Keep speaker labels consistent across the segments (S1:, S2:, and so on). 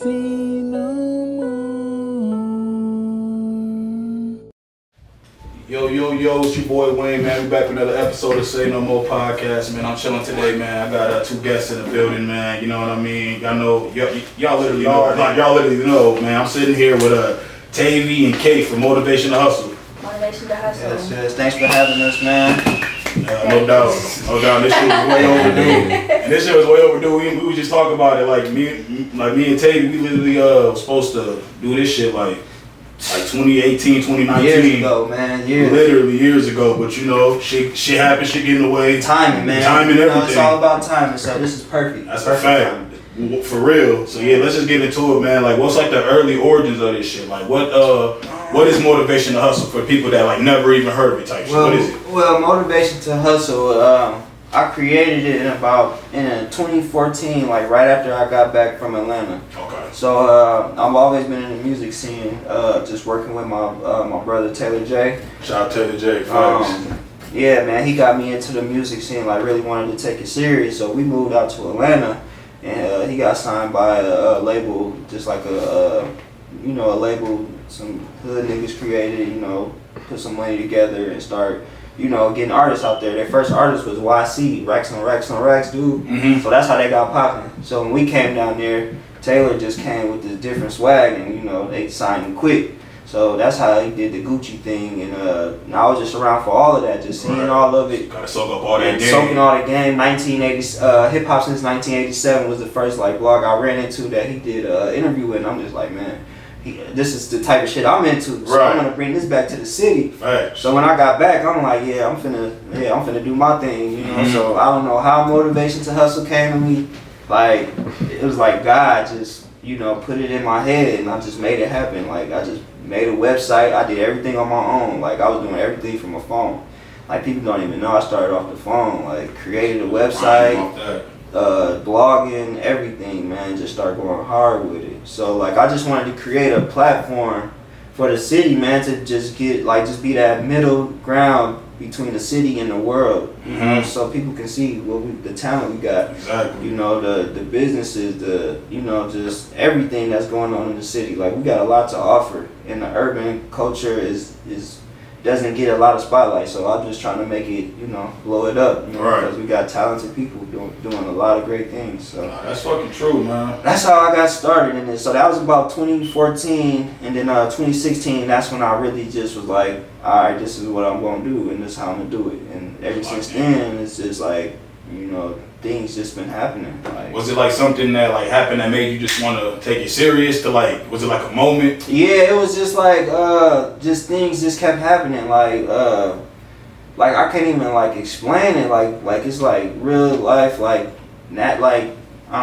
S1: Yo, it's your boy Wayne, man. We back with another episode of Saynomo Podcast, man. I'm chilling today, man. I got two guests in the building, man. You know what I mean? Y'all know, y'all literally know, man. I'm sitting here with Tavey and Kate from Motivation to Hustle.
S2: Motivation to Hustle.
S3: Yes. Thanks for having us, man.
S1: No doubt. This shit was way overdue. And this shit was way overdue. We was just talking about it. Like me and Tavey, we literally was supposed to do this shit like 2018, 2019.
S3: Years ago, man.
S1: Literally years ago. But you know, shit happens, shit get in the way.
S3: Timing, man.
S1: Timing, everything.
S3: It's all about timing, so this is perfect.
S1: That's a fact. For real. So yeah, let's just get into it, man. Like, what's like the early origins of this shit? Like, what is Motivation to Hustle for people that like never even heard of it type shit? What is it?
S3: Well, Motivation to Hustle, I created it in 2014, like right after I got back from Atlanta.
S1: Okay.
S3: So I've always been in the music scene, just working with my brother Taylor J.
S1: Shout out Taylor J.
S3: Yeah, man, he got me into the music scene. Like, really wanted to take it serious. So we moved out to Atlanta, and he got signed by a label, just like a label some hood niggas created. You know, put some money together and start, getting artists out there. Their first artist was YC, Racks on Racks, dude.
S1: Mm-hmm.
S3: So that's how they got popping. So when we came down there, Taylor just came with this different swag, and they signed him quick. So that's how he did the Gucci thing, and I was just around for all of that, just seeing all of it.
S1: Gotta soak up all that game.
S3: Soaking all the game. 1980, hip hop since 1987 was the first blog I ran into that he did an interview with, and I'm just like, man, this is the type of shit I'm into. So I'm gonna bring this back to the city.
S1: Right.
S3: So when I got back, I'm like, I'm finna do my thing,
S1: Mm-hmm.
S3: So I don't know how Motivation to Hustle came to me. Like, it was like God just, put it in my head, and I just made it happen. Like, I just made a website. I did everything on my own. Like, I was doing everything from a phone. Like, people don't even know I started off the phone. Like, created a website, blogging, everything, man. Just started going hard with it. So, like, I just wanted to create a platform for the city, man, to just get, just be that middle ground between the city and the world, so people can see the talent we got.
S1: Exactly.
S3: The businesses, just everything that's going on in the city. Like, we got a lot to offer, and the urban culture doesn't get a lot of spotlight. So I'm just trying to make it, blow it up, because we got talented people doing a lot of great things. So
S1: that's fucking true, man.
S3: That's how I got started in this. So that was about 2014, and then 2016. That's when I really just was like, all right, this is what I'm gonna do, and this is how I'm gonna do it. And ever since then, it's just like, things just been happening. Like,
S1: was it like something that happened that made you just want to take it serious? Was it like a moment?
S3: Yeah, it was just like just things just kept happening. Like I can't even explain it. Like it's like real life. Not I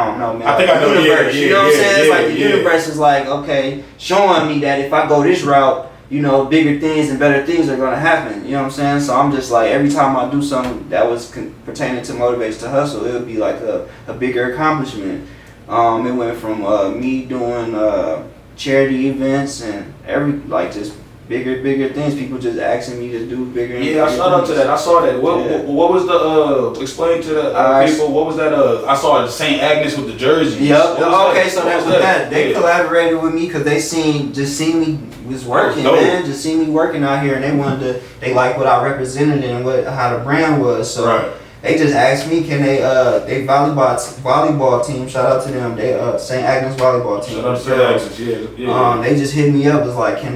S3: don't know, man.
S1: I think I know.
S3: Universe,
S1: Yeah,
S3: you know what I'm saying? It's like the
S1: yeah.
S3: universe is like, okay, showing me that if I go this route, bigger things and better things are gonna happen. You know what I'm saying? So I'm just like, every time I do something that was pertaining to Motivation to Hustle, it would be like a bigger accomplishment. It went from me doing charity events and just bigger things. People just asking me to do bigger.
S1: Yeah, I shout out to that. I saw that. What was the explain to the people? What was that? I saw St. Agnes with the jerseys.
S3: Yep. Okay, so that's what that. They collaborated with me because they seen me was working, man. Just seen me working out here, and they liked what I represented and how the brand was. So they just asked me, can they volleyball team, shout out to them, they St. Agnes volleyball team.
S1: Shout out to St. Agnes,
S3: they just hit me up, was like, can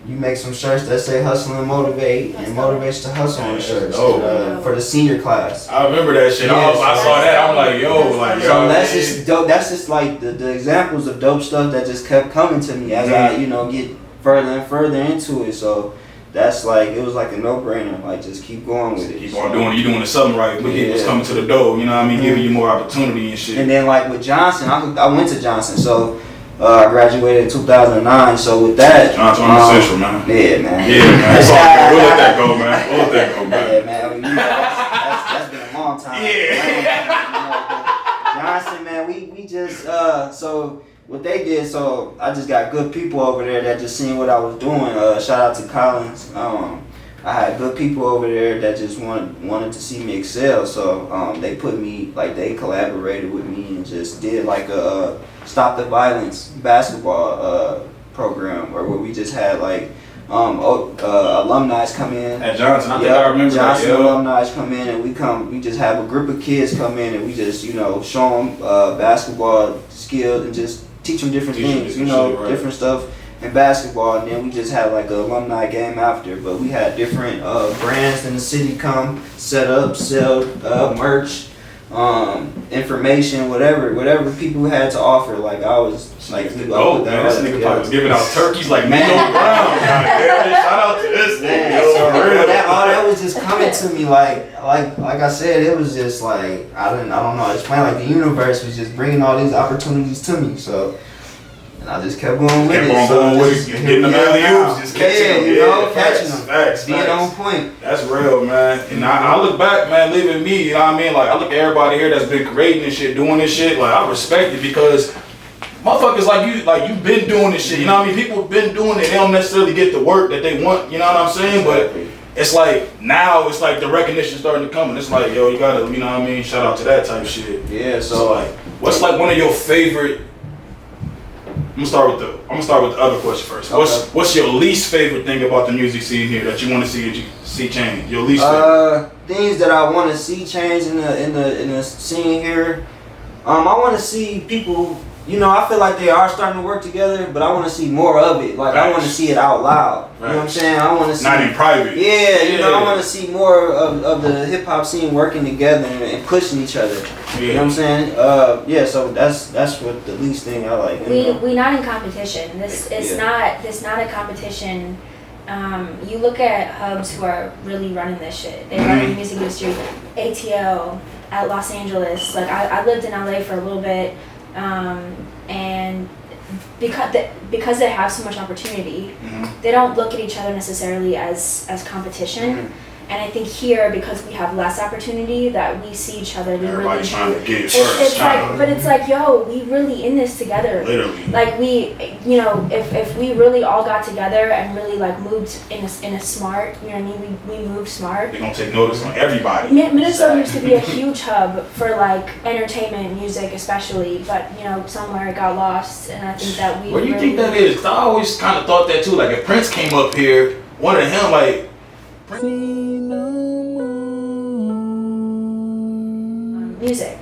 S3: you make some shirts that say Hustle and Motivate and Motivation to Hustle on the shirts for the senior class.
S1: I remember that shit. I saw that. I'm like, yo,
S3: so that's just dope. That's just like the examples of dope stuff that just kept coming to me as I get further and further into it. So that's it was like a no-brainer. Just keep going with it.
S1: Keep on doing it. You're doing something right. But what's coming to the door, giving you more opportunity and shit.
S3: And then with Johnson, I went to Johnson. So I graduated in 2009. So with that,
S1: Johnson on the Central, man.
S3: Yeah, man.
S1: Yeah, man. It's all good. We'll let that go, man. We'll let that go, man.
S3: Yeah, man. I mean, that's been a long time.
S1: Yeah.
S3: Johnson, man. We just so. What they did, so I just got good people over there that just seen what I was doing. Shout out to Collins. I had good people over there that just wanted to see me excel. So they put me, like, they collaborated with me and just did like a Stop the Violence basketball program, where we just had like alumni come in.
S1: At Johnson, I think I remember
S3: Johnson
S1: that.
S3: Alumni come in, and we just have a group of kids come in, and we just, you know, show them basketball skills and just teach them different things, you know, shit, right. Different stuff in basketball. And then we just had like an alumni game after. But we had different brands in the city come, set up, sell merch, information, whatever people had to offer. Like I was like,
S1: oh man, this nigga probably was giving out turkeys like Nino Brown. Shout out to this nigga.
S3: All that was just coming to me like I said, it was just like I don't know. It's playing like the universe was just bringing all these opportunities to me. So. And I just kept going with it.
S1: So getting the alley-oops, just catching them.
S3: You know, catching them.
S1: Facts.
S3: Being on point.
S1: That's real, man. And I look back, man, leaving me, you know what I mean? Like, I look at everybody here that's been creating this shit, doing this shit. Like, I respect it because motherfuckers you've been doing this shit. You know what I mean? People have been doing it. They don't necessarily get the work that they want. You know what I'm saying? But it's like, now it's like the recognition starting to come. And it's like, yo, you gotta, you know what I mean? Shout out to that type shit.
S3: Yeah,
S1: so like, what's like one of your favorite... I'm gonna start with the other question first. Okay. What's your least favorite thing about the music scene here that you want to see change? Your least favorite
S3: things that I want to see change in the scene here. I want to see people. You know, I feel like they are starting to work together, but I want to see more of it. Like, I want to see it out loud. You know what I'm saying? I want to see...
S1: Not in private.
S3: Yeah, you know, I want to see more of the hip-hop scene working together and pushing each other. Yeah. You know what I'm saying? Yeah, so that's what the least thing I like.
S2: We not in competition. This is not a competition. You look at hubs who are really running this shit. They run the music industry. ATL, at Los Angeles. Like, I lived in LA for a little bit. And because they have so much opportunity, they don't look at each other necessarily as competition. And I think here, because we have less opportunity, that we see each other.
S1: Everybody's trying to get
S2: but it's like, yo, we really in this together.
S1: Literally.
S2: Like we, you know, if we really all got together and really like moved in a smart, you know what I mean? We moved smart.
S1: They're gonna take notice on everybody.
S2: Minnesota used to be a huge hub for like entertainment, music especially, but you know, somewhere it got lost, and I think that we.
S1: What do you think that is? 'Cause I always kind of thought that too. Like if Prince came up here, wanted him like.
S2: Music.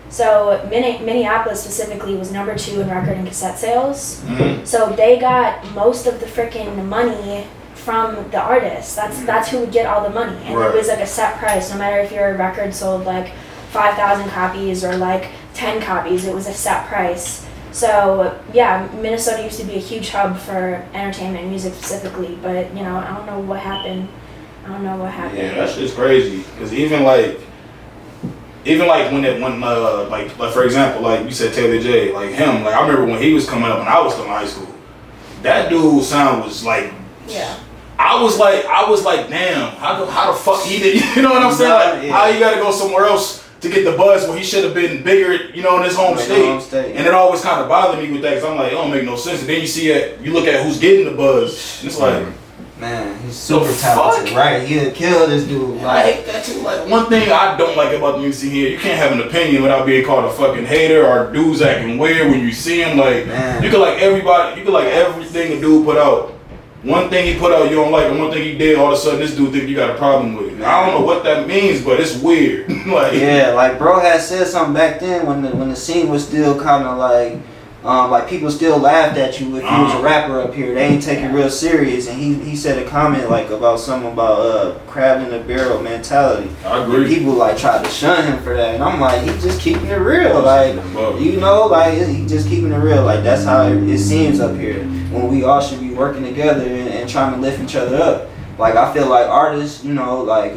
S2: So Minneapolis specifically was number 2 in record and cassette sales. So they got most of the freaking money from the artists. That's who would get all the money. And it was like a set price. No matter if your record sold like 5,000 copies or like 10 copies, it was a set price. So yeah, Minnesota used to be a huge hub for entertainment and music specifically. But you know, I don't know what happened.
S1: Yeah, that shit's crazy. Cause even like when like for example, like you said Taylor J, like him, like I remember when he was coming up when I was still in high school, that dude's sound was like, I was like, damn, how the fuck he did, you know what I'm saying? Like how you gotta go somewhere else to get the buzz when he should have been bigger, you know, in his home state. And it always kind of bothered me with that, cause I'm like, it don't make no sense. And then you look at who's getting the buzz, and it's like.
S3: Man, he's super talented, right? He'll kill this dude.
S1: I hate that too. Like one thing I don't like about the music here, you can't have an opinion without being called a fucking hater or dudes acting weird when you see him. Like you could like everybody, you could like everything a dude put out. One thing he put out you don't like, and one thing he did, all of a sudden this dude think you got a problem with it. I don't know what that means, but it's weird.
S3: like bro had said something back then when the scene was still kind of like people still laughed at you if you was a rapper up here. They ain't take it real serious. And he said a comment like about something about crab in the barrel mentality.
S1: I agree.
S3: And people like tried to shun him for that. And I'm like, he just keeping it real. Like, you know, like he just keeping it real. Like that's how it seems up here. When we all should be working together and trying to lift each other up. Like I feel like artists, you know, like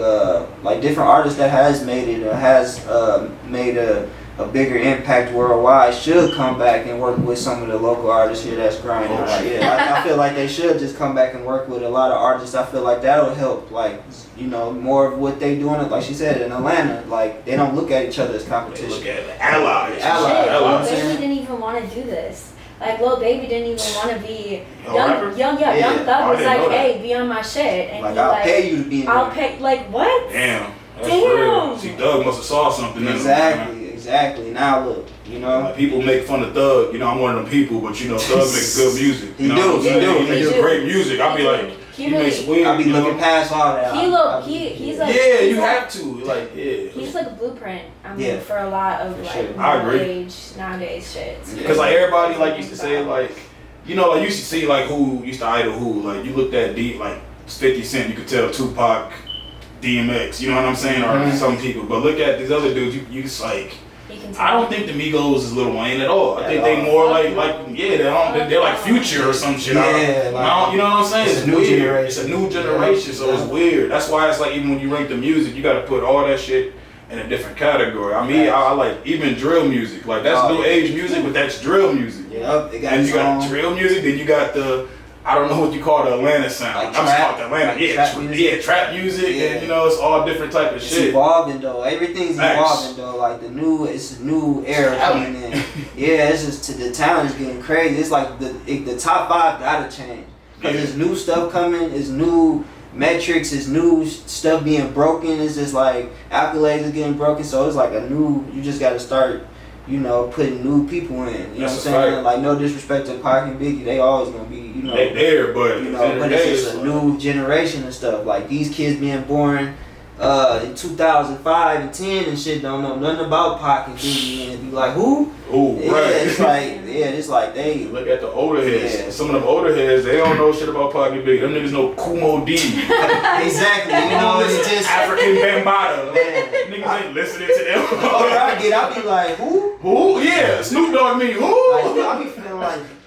S3: different artists that has made it or has made a bigger impact worldwide should come back and work with some of the local artists here that's grinding. Like, yeah, I feel like they should just come back and work with a lot of artists. I feel like that'll help, like, you know, more of what they doing, like she said, in Atlanta. Like, they don't look at each other as competition.
S1: They look at the allies.
S2: Shit, Lil Baby didn't even want to do this. Like, Lil Baby didn't even want to be Young Thug was like, hey, be on my shit, and
S3: like,
S2: he,
S3: I'll pay you to be in
S2: I'll
S3: there.
S2: pay, like, what?
S1: Damn. That's real. See, Thug must have saw something in him.
S3: Exactly. Now look, you know.
S1: Like, people make fun of Thug. You know, I'm one of them people, but you know, Thug makes good music.
S3: He makes
S1: great music. I'll be like, he makes weird.
S3: I'll be looking past all that.
S2: He's like,
S1: yeah, you have to. Like, yeah.
S2: He's like a blueprint. I mean, for a lot of like
S1: I agree.
S2: age nowadays shit.
S1: Because like everybody like used to say like, you know, like you used to see like who used to idol who. Like you looked at deep like 50 Cent, you could tell Tupac, DMX. You know what I'm saying? Or some people. But look at these other dudes. You just like. I don't think the Migos is Lil Wayne at all. I think they more like they're like Future or some shit.
S3: Yeah,
S1: you know what I'm saying?
S3: It's a new generation.
S1: It's a new generation, so it's weird. That's why it's like even when you rank the music, you got to put all that shit in a different category. I mean, I like even drill music. Like that's new age music, but that's drill music.
S3: Yep,
S1: and you got drill music, then you got the I don't know what you call the Atlanta sound.
S3: Like
S1: I'm just calling it Atlanta.
S3: Like
S1: trap music, and you know it's all different type of shit.
S3: It's evolving though. Everything's evolving though. Like it's a new era coming in. Yeah, it's just the talent is getting crazy. It's like the top 5 gotta change because there's new stuff coming. It's new metrics. It's new stuff being broken. It's just like accolades are getting broken. So it's like a new. You just gotta start. You know, putting new people in. You know what I'm saying? Right. Like, no disrespect to Pac and Biggie, they always gonna be, you know.
S1: They there, but
S3: you know, but it's just a new generation and stuff. Like these kids being born in 2005 and 10 and shit don't know nothing about Pac and Biggie and be like, who?
S1: Oh,
S3: yeah,
S1: right.
S3: It's like they
S1: look at the older heads. Yeah. Some of them older heads, they don't know shit about Pac and Biggie. Them niggas know Kumo D.
S3: Exactly. You know, it's just
S1: African Bambaataa. Niggas ain't listening to them.
S3: I'll be like, who?
S1: Who? Yeah, Snoop Dogg mean who?
S3: Like, I be feeling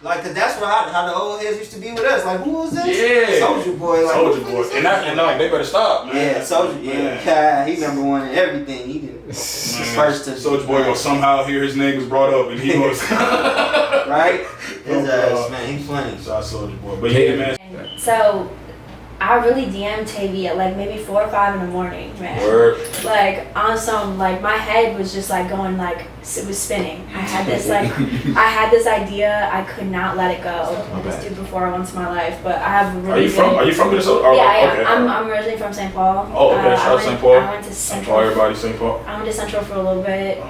S3: like, cause that's how the old heads used to be with us. Like, who was this?
S1: Yeah,
S3: Soulja Boy. Like,
S1: Soulja Boy. And like, they better stop, man.
S3: Yeah, Soulja. Yeah, he number one in everything. He did first to
S1: Soulja Boy will somehow hear his name was brought up, and he was
S3: right. His ass, man, he's funny.
S1: So I Soulja Boy, but yeah, man.
S2: So I really DM'd Tavey at like maybe 4 or 5 in the morning, man.
S1: Word.
S2: Like on some, like my head was just like going like, it was spinning. I had this idea, I could not let it go. This dude before once in my life, but I have really
S1: Are you from Minnesota?
S2: Yeah, I am. Okay. I'm originally from St. Paul.
S1: Oh, okay, shout out St. Paul.
S2: I went to Central.
S1: Everybody St. Paul.
S2: I went to Central for a little bit.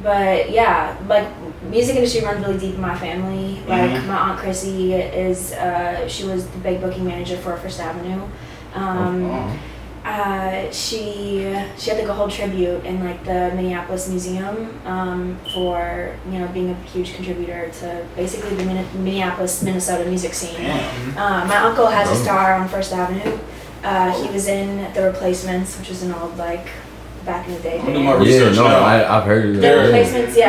S2: But yeah, like music industry runs really deep in my family. Like my aunt Chrissy is, she was the big booking manager for First Avenue. She had like a whole tribute in like the Minneapolis Museum for, you know, being a huge contributor to basically the Minneapolis, Minnesota music scene. My uncle has a star on First Avenue. He was in The Replacements, which was an old like back in the day.
S4: I've heard of
S2: The Replacements,
S1: do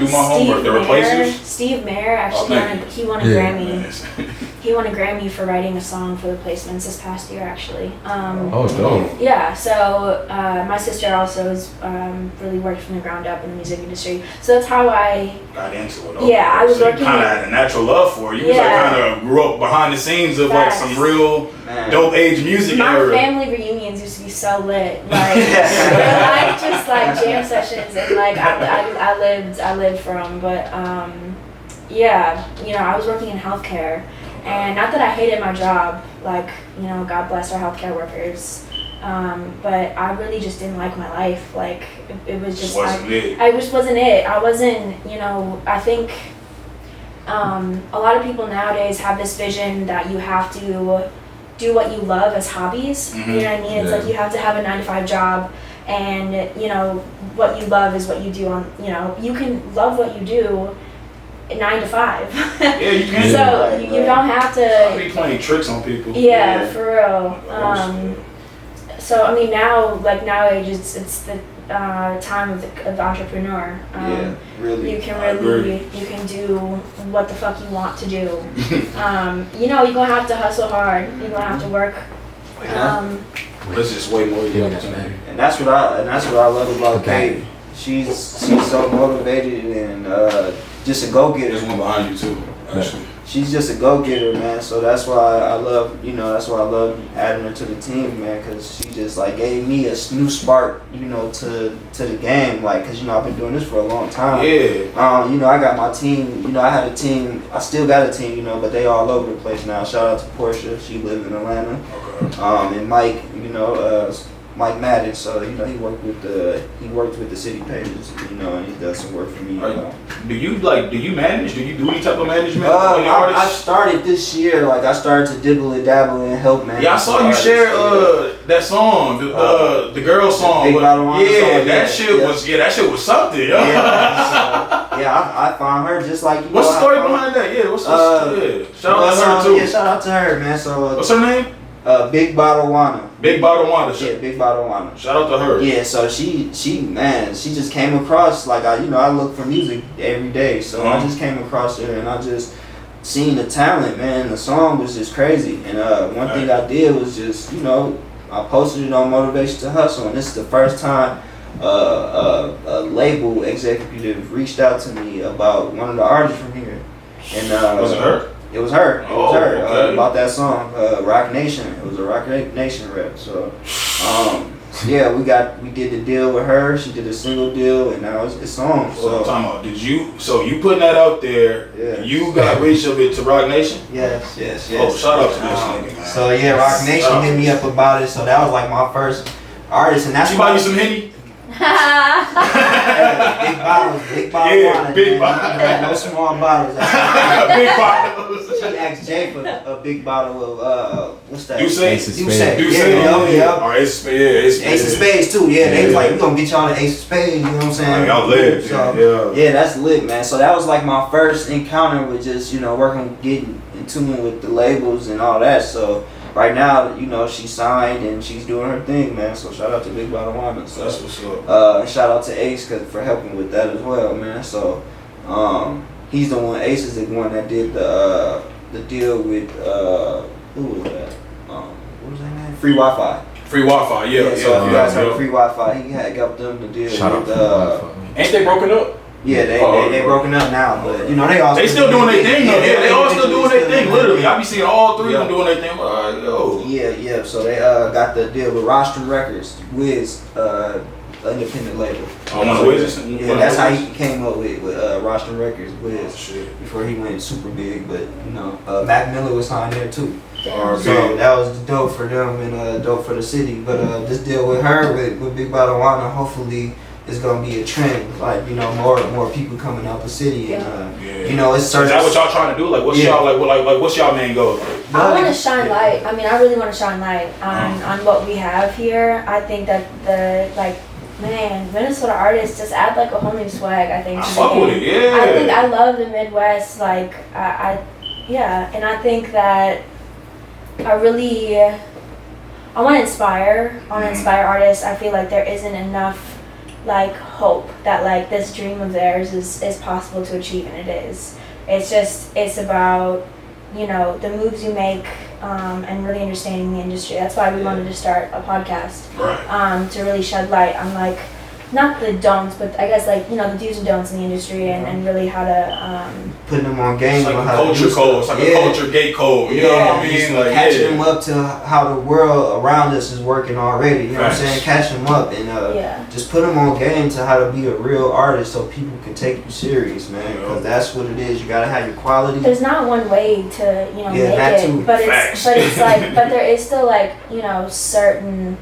S1: my homework. The Replacers.
S2: Steve Mayer actually won a Grammy. He won a Grammy for writing a song for The Replacements this past year, actually.
S4: Dope.
S2: Yeah, so my sister also has really worked from the ground up in the music industry. So that's how I
S1: got into it.
S2: Yeah, I was
S1: so
S2: working.
S1: Kind of had a natural love for it. You was like kind of grew up behind the scenes of like some real dope age music.
S2: My family reunions used to be so lit. Like they're like just like jam sessions, and like I lived for them. But yeah, you know, I was working in healthcare, and not that I hated my job. Like, you know, God bless our healthcare workers. But I really just didn't like my life. Like it was just I just wasn't it. I wasn't, you know, I think a lot of people nowadays have this vision that you have to do what you love as hobbies. You know what I mean? It's like you have to have a 9-to-5 job, and you know what you love is what you do on. You know, you can love what you do 9 to 5.
S1: Yeah, you can.
S2: So you don't have to.
S1: I'll be playing tricks on people.
S2: Yeah, for real. So I mean now, like nowadays, it's the time of the entrepreneur.
S3: Really.
S2: You can do what the fuck you want to do. You know, you're gonna have to hustle hard. You're gonna have to work.
S1: There's just way more
S4: Yeah,
S1: opportunity.
S3: And that's what I love about Kate. She's so motivated and just a go-getter.
S1: There's one behind you too, actually.
S3: She's just a go-getter, man. So that's why I love adding her to the team, man. Cause she just like gave me a new spark, to the game. Like, cause I've been doing this for a long time.
S1: Yeah.
S3: I got my team. I had a team. I still got a team, but they all over the place now. Shout out to Portia. She lives in Atlanta.
S1: Okay.
S3: And Mike, Mike Madden. So he worked with the city pages, and he does some work for me.
S1: Do you manage? Do you do any type of management?
S3: I started this year. Like I started to dibble and dabble and help manage.
S1: Yeah, I saw you share that song, the girl song.
S3: Big Bottle Wine song,
S1: that shit was something. Yo.
S3: I found her just like
S1: What's the story behind that? Yeah, what's the shout out to her too.
S3: Yeah, shout out to her, man. So
S1: what's her name?
S3: Big Bottle Wana.
S1: Big Bottle Wanda.
S3: Yeah, Big Bottle Wana.
S1: Shout out to her.
S3: Yeah, so she just came across, like I look for music every day, so I just came across her and I just seen the talent, man. The song was just crazy, and one thing I did was just, I posted it on Motivation to Hustle, and this is the first time a label executive reached out to me about one of the artists from here, and
S1: was it her?
S3: It was her.
S1: Okay.
S3: About that song, Rock Nation. It was a Rock Nation rep. So, we did the deal with her. She did a single deal, and now it's on. So,
S1: time out. You putting that out there?
S3: Yeah.
S1: You got reach of it to Rock Nation?
S3: Yes.
S1: Oh, shout out to this nigga, man.
S3: So Rock Nation hit me up about it. So that was like my first artist, and that's
S1: she buy you some Henny?
S3: big bottles,
S1: Yeah,
S3: wine,
S1: big
S3: man.
S1: bottles.
S3: No small bottles.
S1: Big bottles.
S3: She asked Jay for a big bottle of what's that?
S1: Duce?
S4: Ace of Spades.
S3: Yeah.
S1: Or Ace of
S3: Spades too. Yeah, they was like,
S1: Yeah.
S3: we gonna get y'all the Ace of Spades. You know what I'm saying?
S1: Like, y'all lit.
S3: So, yeah, that's lit, man. So that was like my first encounter with just working, getting in tune with the labels and all that. So right now, she's signed and she's doing her thing, man. So shout out to Big Bottle Wanda. So
S1: that's what's up.
S3: and shout out to Ace for helping with that as well, man. So he's the one. Ace is the one that did the deal with who was that? What was that name? Free Wi-Fi.
S1: Free Wi-Fi, yeah.
S3: So if you guys heard Free Wi-Fi, he had got them the deal
S4: Shout
S3: with.
S4: out to
S1: Ain't they broken up?
S3: Yeah, they broken up now, but they all
S1: they still doing their thing though. Yeah, they all still doing their thing. Literally, I be seeing all three of them doing their thing. Yo.
S3: Yeah. So they got the deal with Roster Records, Wiz, independent label.
S1: One of the Wiz.
S3: Yeah, that's how he came up with Roster Records, Wiz.
S1: Oh, shit.
S3: Before he went super big, but Mac Miller was signed there too.
S1: RB.
S3: So that was dope for them and dope for the city. But this deal with her, with Big Bottle Wanda, hopefully it's gonna be a trend. Like more people coming out the city, and it's certain.
S1: Is that what y'all trying to do? Like what's y'all what's y'all main goal?
S2: I want to shine light. I mean, I really want to shine light on what we have here. I think that Minnesota artists just add like a whole new swag. I think.
S1: I fuck with it. Yeah.
S2: I think I love the Midwest. Like and I think that I want to inspire. I want to inspire artists. I feel like there isn't enough like hope that like this dream of theirs is possible to achieve, and it is. It's about the moves you make and really understanding the industry. That's why we wanted to start a podcast,
S1: right.
S2: To really shed light on like not the don'ts, but I guess like the do's and don'ts in the industry, and really how to
S3: putting them on game.
S1: It's like
S3: on
S1: a
S3: how
S1: culture code. It's like a culture gate code. You know what I mean? Like
S3: catching them up to how the world around us is working already. You know what I'm saying? Catch them up and just put them on game to how to be a real artist, so people can take you serious, man. Because that's what it is. You gotta have your quality.
S2: There's not one way to make it,
S3: too.
S2: but it's like there is still like certain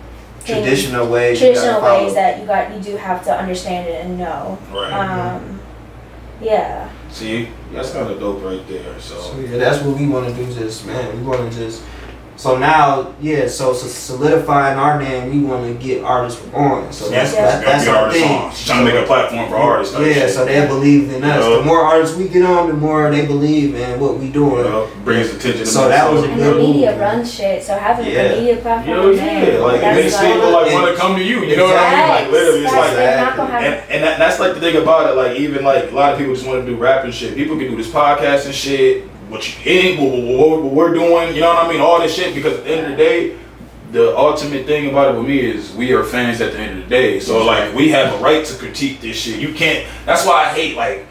S3: traditional ways
S2: that you do have to understand it and know.
S1: Right.
S2: Yeah.
S1: See, that's kind of dope right there. So
S3: that's what we want to do. We want to just. So now, so solidifying our name, we want to get artists on. So that's our thing.
S1: Trying to make a platform for artists.
S3: So they believe in us. The more artists we get on, the more they believe in what we doing.
S1: Brings attention to
S3: so that was a
S2: and
S3: good
S2: the media
S3: move.
S2: runs shit. So having a media platform,
S1: like it makes people like want to come to you. You know what I mean? Like literally, it's like and that's like the thing about it. Like even like a lot of people just want to do rap and shit. People can do this podcast and shit. What we're doing, you know what I mean? All this shit, because at the end of the day, the ultimate thing about it with me is we are fans at the end of the day. So like we have a right to critique this shit. You can't. That's why I hate like.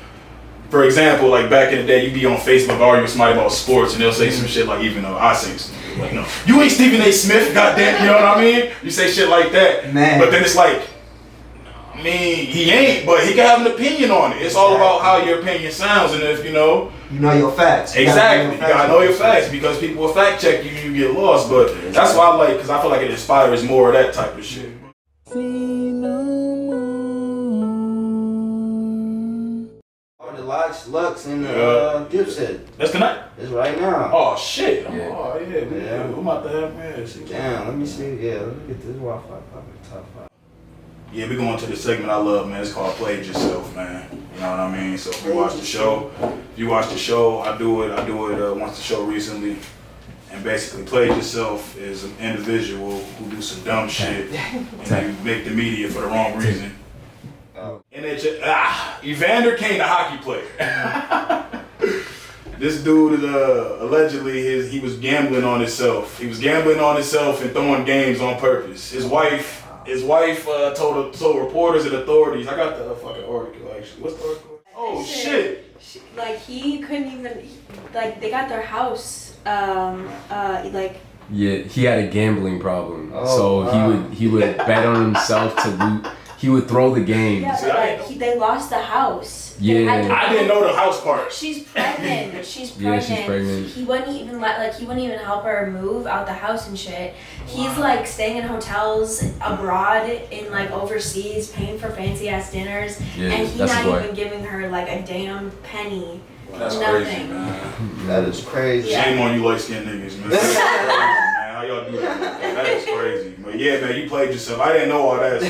S1: For example, like back in the day, you be on Facebook arguing with somebody about sports, and they'll say some shit like, even though I say something, like, no, you ain't Stephen A. Smith, goddamn, you know what I mean? You say shit like that,
S3: man.
S1: But then it's like, I mean, he ain't, but he can have an opinion on it. It's all about how your opinion sounds, and if you know
S3: your facts.
S1: Exactly, you gotta know your facts because people will fact check you, you get lost. But that's why I like, because I feel like it inspires more of that type of shit.
S3: Lux and Dipset.
S1: That's tonight?
S3: It's right now.
S1: Oh shit.
S3: Yeah.
S1: Oh yeah, man. I'm about to have man.
S3: Damn, let me see. Yeah, let me get this Wi-Fi popping top 5.
S1: Yeah, we going to the segment I love, man. It's called Play It Yourself, man. You know what I mean? So if you watch the show, I do it once the show recently. And basically, Play It Yourself is an individual who do some dumb shit and you make the media for the wrong reason. And Evander Kane, the hockey player. This dude is allegedly he was gambling on himself. He was gambling on himself and throwing games on purpose. His wife told reporters and authorities. I got the fucking article actually. What's the article? Oh shit!
S2: Like he couldn't even like they got their house like.
S4: Yeah, he had a gambling problem, so
S3: wow.
S4: he would bet on himself to lose. He would throw the games.
S2: Yeah, but like they lost the house.
S4: Yeah,
S1: I didn't know the house part.
S2: She's pregnant. She's pregnant.
S4: Yeah, she's pregnant.
S2: He wouldn't even he wouldn't even help her move out the house and shit. He's like staying in hotels abroad in like overseas, paying for fancy ass dinners, and he's not even giving her like a damn penny.
S1: That's
S2: nothing.
S1: Crazy, man.
S3: That is crazy.
S1: Shame on you light skinned niggas, man. That's crazy, man. How y'all do that? Man? That is crazy. But yeah, man, you played yourself. I didn't know all that, so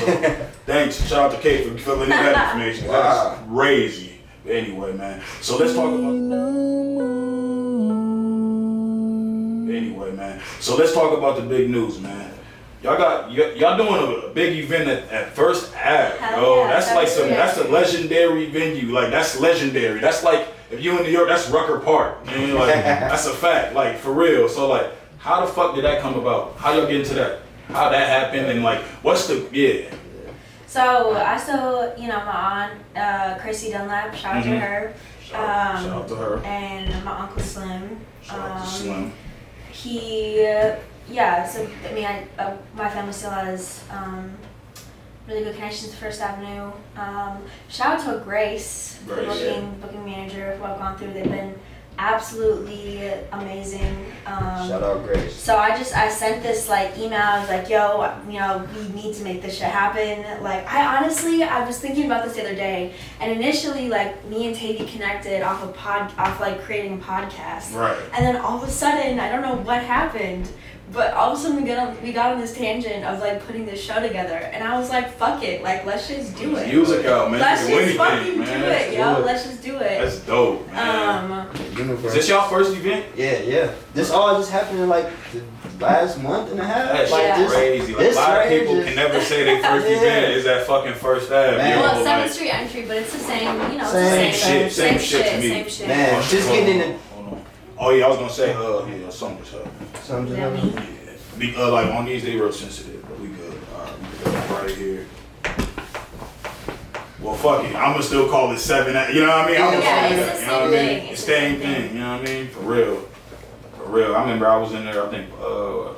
S1: thanks. Shout out to Kate for filling in that information.
S3: Wow.
S1: That's crazy. But anyway, man. So let's talk about the big news, man. Y'all doing a big event at First Ave, yo.
S2: Yeah,
S1: That's a legendary venue. Like that's legendary. That's like if you in New York, that's Rucker Park. You know, like that's a fact. Like for real. So like, how the fuck did that come about? How y'all get into that? How that happened? And like, what's the
S2: So I still, my aunt Chrissy Dunlap. Shout out to her.
S1: Shout out to her.
S2: And my uncle Slim.
S1: Shout out to Slim.
S2: So I mean, my family still has really good connections to First Avenue. Shout out to Grace, the booking manager who I've gone through. They've been absolutely amazing.
S3: Shout out Grace.
S2: So I sent this like email. I was like, yo, we need to make this shit happen. Like I was thinking about this the other day, and initially like me and Tavey connected off like creating a podcast.
S1: Right.
S2: And then all of a sudden, I don't know what happened, but all of a sudden we got on this tangent of like putting this show together, and I was like, fuck it, like let's just do it.
S1: Music out, man.
S2: Let's just fucking do it, yo. Let's just do it.
S1: That's dope, man. Is this y'all first event?
S3: Yeah. This all just happened in like the last month and a half.
S1: That's crazy. Like,
S3: this
S1: a lot of people
S3: just
S1: can never say their first event is at fucking First Ave.
S2: Well, it's 7th Street entry, but it's the same,
S1: Same shit to me.
S2: Same shit.
S3: Man, just getting in the.
S1: Oh yeah, I was gonna say, something was up.
S3: Something.
S1: Like on these, they real sensitive, but we good. Alright, we good right here. Well, fuck it. I'm gonna still call it 7. You know what I mean? I'm gonna call it that. You know what I mean? It's the same thing. You know what I mean? For real. I remember I was in there. I think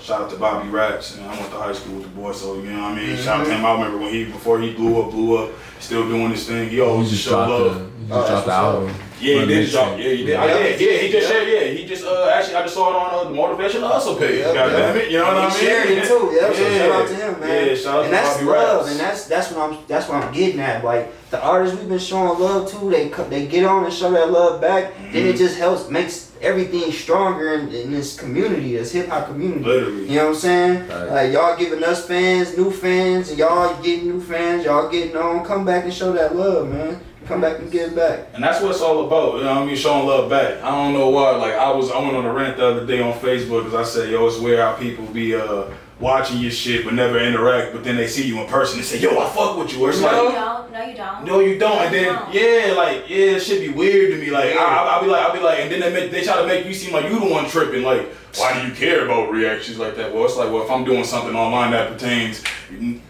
S1: shout out to Bobby Raps, and I went to high school with the boy. So you know what I mean? Shout out to him. I remember when before he blew up, still doing his thing. He always just showed love.
S4: He just dropped the album.
S1: Yeah, he did drop. Yeah, he did. He just shared. Yeah, he just actually I just saw it on the Motivational Hustle page. God damn it, you know what I mean?
S3: He shared it too. So shout out to him, man.
S1: Yeah, shout out
S3: and
S1: to
S3: that's
S1: Bobby
S3: love,
S1: Raps.
S3: and that's what I'm getting at. Like the artists we've been showing love to, they get on and show that love back. Then it just makes everything stronger in this community, this hip hop community.
S1: Literally.
S3: You know what I'm saying?
S4: Right.
S3: Like y'all giving us fans, new fans, and y'all getting new fans. Y'all getting on. Come back and show that love, man. Come back and give back.
S1: And that's what it's all about, you know what I mean? Showing love back. I don't know why, like I went on a rant the other day on Facebook because I said, yo, it's weird how people be watching your shit but never interact, but then they see you in person and say, yo, I fuck with you. Or it's like,
S2: No, you don't.
S1: no, you don't. And then, it should be weird to me. Like, I'll be like, and then they try to make you seem like you the one tripping. Like, why do you care about reactions like that? Well, it's like, well, if I'm doing something online that pertains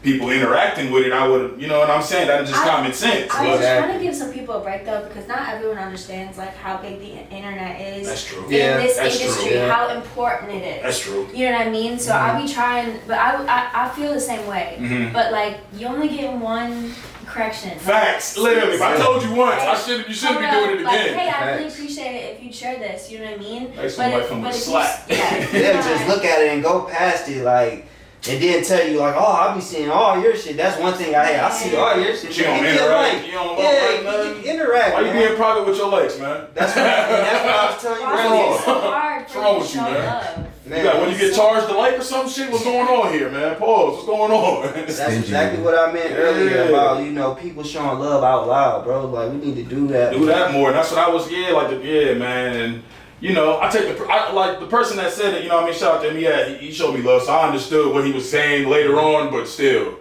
S1: people interacting with it, I would, you know what I'm saying? That's just common sense.
S2: I was trying to give some people a break though, because not everyone understands like how big the internet is.
S1: That's true.
S2: In this industry,
S1: true.
S2: how important it is.
S1: That's true.
S2: You know what I mean? So I be trying, but I feel the same way. But like, you only get one correction.
S1: Facts, literally. If I told you once, you shouldn't be doing it again.
S2: Like, hey, I really appreciate it if you share this. You know what I mean?
S1: Like somebody from the Slack.
S3: Yeah, just look at it and go past it, like, and then tell you like, oh, I be seeing all your shit. That's one thing I hate. I see all your shit.
S1: You don't interact. You don't
S3: interact.
S1: Why you being private with your likes, man?
S3: That's what I was telling you earlier.
S2: It's so hard
S1: What's
S2: for
S1: wrong
S2: you to
S1: with you,
S2: show
S1: man?
S2: love.
S1: Man, when you get charged to like or some shit, what's going on here, man? Pause. What's going on?
S3: That's exactly what I meant earlier about, you know, people showing love out loud, bro. Like, we need to do that.
S1: Do that more. And that's what I was, man. And, you know, like the person that said it, you know what I mean? Shout out to him. He showed me love. So I understood what he was saying later on, but still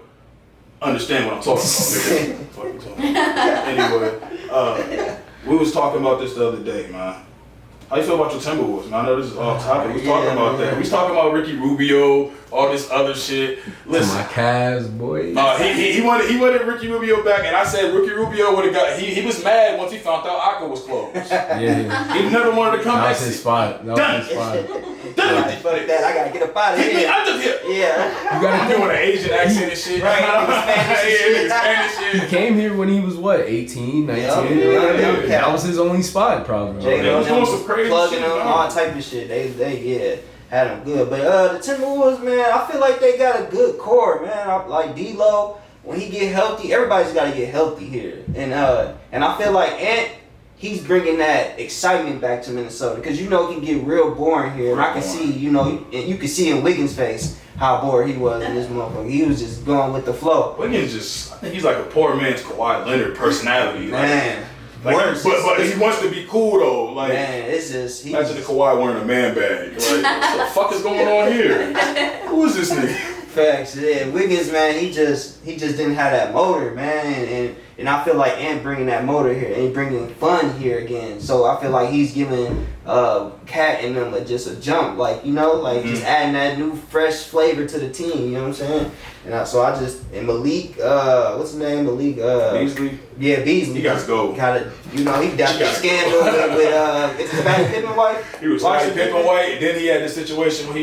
S1: understand what I'm talking about. Anyway, we was talking about this the other day, man. How you feel about your Timberwolves, man? I know this is off topic. We was talking about that. We was talking about Ricky Rubio, all this other shit. Listen,
S4: to my Cavs, boy.
S1: He wanted Ricky Rubio back, and I said Ricky Rubio would have got. He was mad once he found out Aka was closed.
S4: Yeah.
S1: He never wanted to come back.
S4: That was his spot.
S1: Done.
S3: Fuck that. I gotta get up out of
S1: Get me
S3: here.
S1: out of here.
S3: Yeah.
S4: You gotta
S1: Doing an Asian accent and shit.
S3: Right.
S1: Spanish shit.
S4: He came here when he was what, 18, 19?
S3: Yeah.
S4: That was his only spot, probably.
S1: They was doing some crazy
S3: plugging
S1: shit,
S3: them,
S1: man.
S3: all type of shit. They had them good. But the Timberwolves, man, I feel like they got a good core, man. Like D-Lo, when he get healthy, everybody's got to get healthy here. And I feel like Ant, he's bringing that excitement back to Minnesota, because you know it can get real boring here. And I can see, you know, and you can see in Wiggins' face how bored he was in this motherfucker. He was just going with the flow.
S1: Wiggins I think he's like a poor man's Kawhi Leonard personality.
S3: Man.
S1: But he wants to be cool though. Like,
S3: man, it's just
S1: imagine the Kawhi wearing a man bag. Like, what the fuck is going on here? Who is this nigga?
S3: Facts, yeah. Wiggins, man, he just didn't have that motor, man, and I feel like Ant bringing that motor here and bringing fun here again. So I feel like he's giving Cat and them just a jump, like, you know, like just adding that new fresh flavor to the team. You know what I'm saying? And Malik, what's his name? Malik
S1: Beasley.
S3: Yeah, Beasley.
S1: He got to go.
S3: Gotta, you know, he got the scandal with is it Scottie Pippen wife?
S1: He was Scottie Pippen white, and then he had this situation where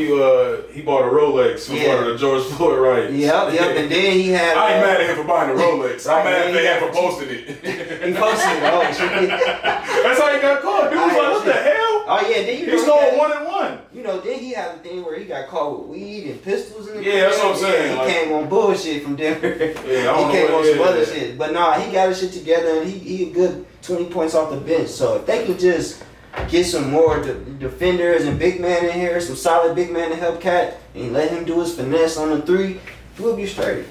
S1: he bought a Rolex from part of the George Floyd riots.
S3: Yep, and then he had.
S1: I ain't mad at him for buying the Rolex. I'm mad at him for posting it.
S3: He posted it. Oh, shit.
S1: That's how he got caught. Dude was like, what the hell?
S3: Oh yeah, then you know
S1: he's going 1-1.
S3: You know, then he had the thing where he got caught with weed and pistols in the
S1: Yeah, that's what I'm saying.
S3: He came on bullshit from Denver.
S1: Yeah,
S3: he came on some other shit. But nah, he got his shit together, and he a good 20 points off the bench. So if they could just get some more defenders and big man in here, some solid big man to help Cat, and let him do his finesse on the three, we'll be straight.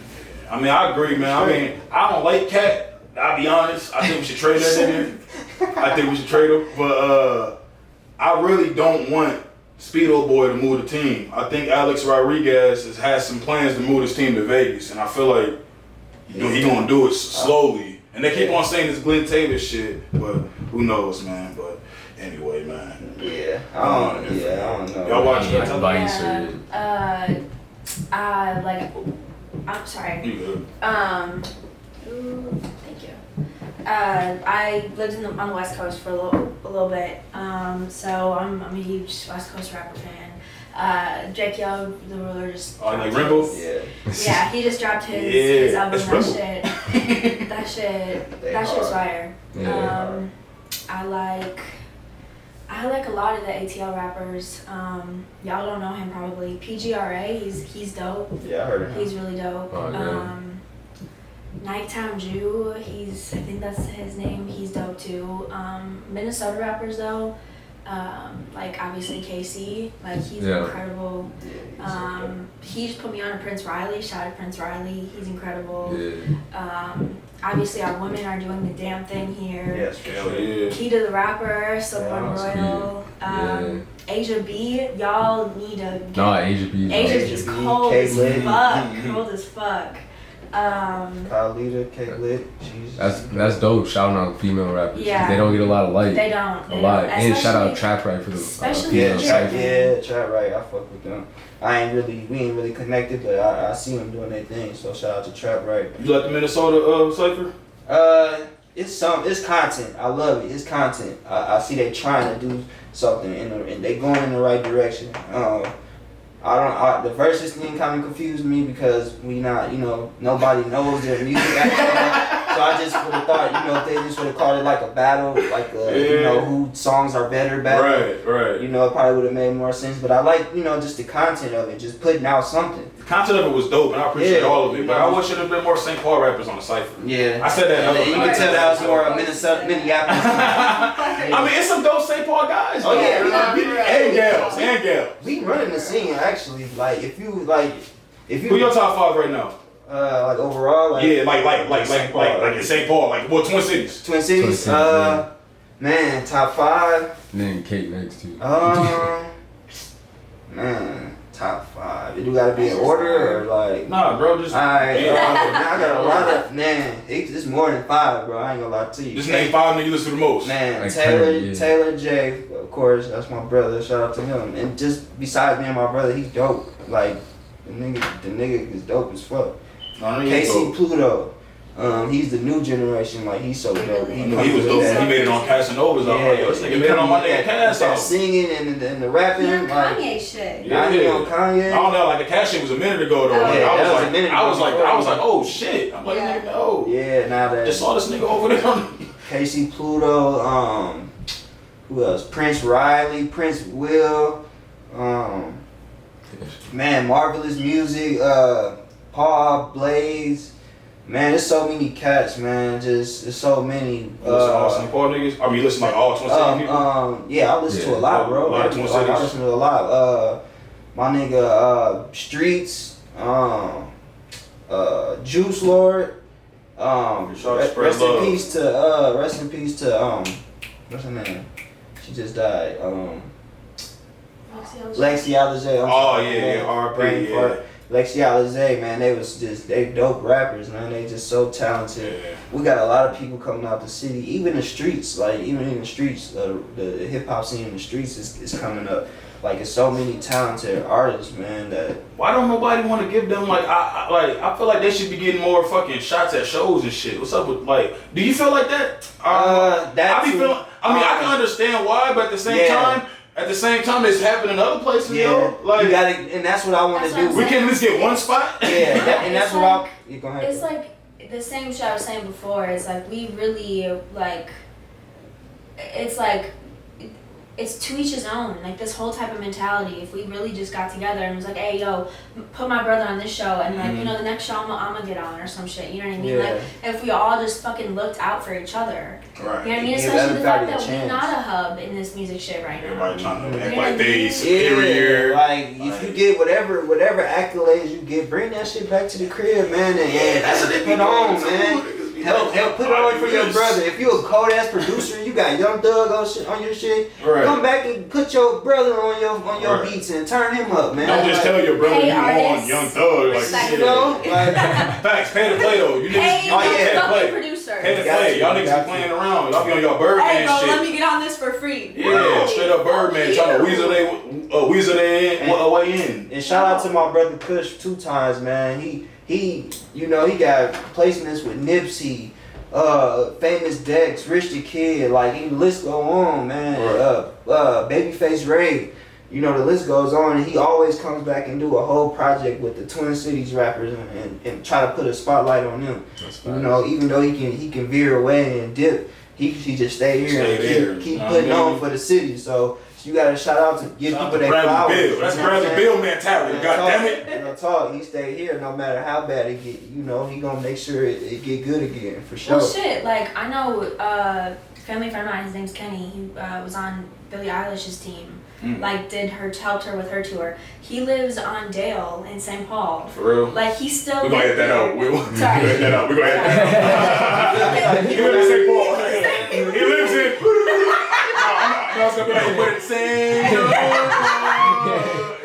S1: I mean, I agree, man. I mean, I don't like Cat. I'll be honest. I think we should trade that nigga. I think we should trade him. But I really don't want Speedo Boy to move the team. I think Alex Rodriguez has some plans to move his team to Vegas, and I feel like he gonna do it slowly. And they keep on saying this Glenn Taylor shit, but who knows, man. But anyway, man.
S3: Yeah, I don't know.
S1: Y'all watch
S4: Yeah,
S1: that?
S2: I'm sorry.
S1: You good?
S2: Thank you. I lived on the West Coast for a little bit, so I'm a huge West Coast rapper fan. Drake Yo, the Ruler, just
S1: like Rimbo?
S2: Yeah, he just dropped his album.
S1: That's
S2: That shit was fire.
S4: Yeah,
S2: I like a lot of the ATL rappers. Y'all don't know him probably. PGRA, he's dope.
S3: Yeah, I heard of him.
S2: He's really dope.
S4: Oh, yeah.
S2: Nighttime Jew, I think that's his name. He's dope too. Minnesota rappers though, like obviously KC, like he's incredible. He just put me on to Prince Riley. Shout out to Prince Riley, he's incredible.
S4: Yeah.
S2: Obviously, our women are doing the damn thing here.
S3: Yes, for
S1: Hell
S3: sure.
S1: yeah.
S2: Key to the Rapper, Silkworm
S3: Yeah,
S2: Royal, Asia B. Y'all need to get.
S4: Nah, Asia B.
S2: Asia
S3: Asia
S2: B's
S3: B,
S2: cold as
S3: K-Lit.
S2: fuck. Cold as fuck.
S3: Khalida, K-Lit, she's
S4: That's dope. Shouting out female rappers.
S2: Yeah.
S4: They don't get a lot of light.
S2: They don't.
S4: A lot.
S2: Don't.
S4: And shout out
S2: Especially-
S4: Trap Right for the
S2: especially
S4: female
S2: Yeah,
S4: cypher.
S3: Trap Right, I fuck with them. We ain't really connected, but I see them doing their thing, so shout out to Trap Right.
S1: You like the Minnesota cypher?
S3: It's content. I love it. It's content. I see they trying to do something and they going in the right direction. The verses thing kind of confused me because nobody knows their music actually. So I just would have thought, if they just would have called it like a battle, like who songs are better battle.
S1: Right.
S3: It probably would have made more sense. But I like, just the content of it, just putting out something.
S1: The content of it was dope, and I appreciate all of it. But I wish it had been more St. Paul rappers on the cypher.
S3: Yeah.
S1: I said that.
S3: You can tell that was more Minneapolis.
S1: I mean, it's some dope St. Paul guys.
S3: Oh, yeah.
S1: And gals.
S3: We running the scene actually. Like if you
S1: Who your top 5 right now?
S3: like overall, like
S1: Yeah, like in St. Paul, like what Twin Cities?
S3: Twin Cities.
S4: yeah.
S3: Man, top 5.
S4: And then Kate next too.
S3: Man, top 5. It do gotta be in order or like.
S1: Nah, bro, just
S3: Alright,
S1: yeah.
S3: I got a lot of it's more than 5, bro. I ain't gonna lie to you.
S1: Just name 5 niggas you listen to the most.
S3: Man,
S4: Like
S3: Taylor
S4: Curry,
S3: Taylor J, of course, that's my brother. Shout out to him. And just besides being my brother, he's dope. Like the nigga is dope as fuck. KC Pluto, he's the new generation. Like he's so dope.
S1: He was dope. He made it on Casanovas. I'm like, yo, this nigga made it on my nigga Cass.
S3: That singing and the rapping.
S2: You're
S3: like,
S2: Kanye shit.
S1: Yeah.
S3: He on Kanye.
S1: I don't know, like the Cash shit was a minute ago though. Like,
S3: Yeah,
S1: I
S3: that was a
S1: was
S3: minute
S1: like,
S3: ago.
S1: I was like, oh shit. I'm like,
S2: Yeah.
S1: nigga, no.
S3: Yeah, now that
S1: Just saw this nigga over there.
S3: KC Pluto, who else? Prince Riley, Prince Will, man, Marvelous Music, Paul Blaze. Man, there's so many cats, man. Just there's so many.
S1: You listen to all St. Paul niggas? I mean, you listen to like all Twin City people?
S3: Yeah, I listen to a lot, bro.
S1: A lot of Twin
S3: I
S1: Cities.
S3: listen to a lot. My nigga, Streets, Juice Lord. Rest in peace to what's her name? She just died. Lexi Alizé.
S1: Oh yeah, RP, yeah.
S3: Lexi Alizé, man, they dope rappers, man. They just so talented.
S1: Yeah.
S3: We got a lot of people coming out the city, even the streets. Like even in the streets, the hip hop scene in the streets is coming up. Like it's so many talented artists, man. That
S1: Why don't nobody want to give them like I feel like they should be getting more fucking shots at shows and shit. What's up with like? Do you feel like that? I be feeling. I mean, I can understand why, but at the same time, it's happening in other places, yo. Like
S3: you gotta, and that's what I want to
S2: That's what
S3: do.
S1: we can't at least get one spot.
S3: And that's
S2: It's
S3: what
S2: like-
S3: you go ahead.
S2: It's like the same shit I was saying before. It's like we really like. It's like. It's to each his own. Like this whole type of mentality. If we really just got together and was like, "Hey, yo, put my brother on this show," and like the next show I'm gonna get on or some shit. You know what I mean?
S3: Yeah.
S2: Like if we all just fucking looked out for each other.
S1: Right.
S2: You know what I mean?
S3: Give
S2: Especially the fact
S3: everybody a
S2: that we're
S3: chance.
S2: not a hub in this music shit right now.
S1: Everybody trying to act
S2: Yeah.
S1: like they superior.
S3: Like if you get whatever accolades you get, bring that shit back to the crib, man. And
S1: That's what they be
S3: put on,
S1: doing,
S3: man.
S1: too. Niggas be
S3: Help
S1: like,
S3: put it on for your
S1: this.
S3: brother. If you a cold ass producer, you got Young Thug on your shit.
S1: Right.
S3: Come back and put your brother on your
S1: Right.
S3: beats and turn him up, man.
S1: Don't just tell your brother
S2: Hey,
S1: you on
S2: artists.
S1: Young Thug. Like,
S2: Respect.
S1: shit.
S3: You know, like,
S1: Facts, pay to play though. You niggas,
S2: Hey,
S1: y'all
S3: yeah.
S1: pay to
S2: fucking
S1: play.
S2: producer.
S1: Pay to
S3: Got
S1: play.
S3: you,
S1: Y'all niggas
S3: got
S1: be playing around. Y'all be on y'all Birdman
S2: Hey, bro,
S1: shit.
S2: let me get on this for free.
S1: Yeah, straight up Birdman trying to weasel they way in.
S3: and shout out to my brother Kush 2 times, man. He got placements with Nipsey, Famous Dex, Rich the Kid, like the list go on, man.
S1: Right.
S3: Babyface Ray, the list goes on, and he always comes back and do a whole project with the Twin Cities rappers and try to put a spotlight on them. Even though he can veer away and dip, he just stay here and keep putting on for the city. So you gotta shout out to give people their flowers.
S1: Bill. That's Bradley Bill mentality. God damn it.
S3: Real talk, he stay here no matter how bad it get. He gonna make sure it get good again for sure.
S2: Well, shit. Like I know family friend of mine, his name's Kenny. He was on Billie Eilish's team. Like, helped her with her tour. He lives on Dale in St. Paul.
S1: For real?
S2: Like, he's still.
S1: We're gonna hit that out. We're gonna hit that out. We're gonna hit that out. He lives in St. Paul. He lives in. I was gonna be like, but St.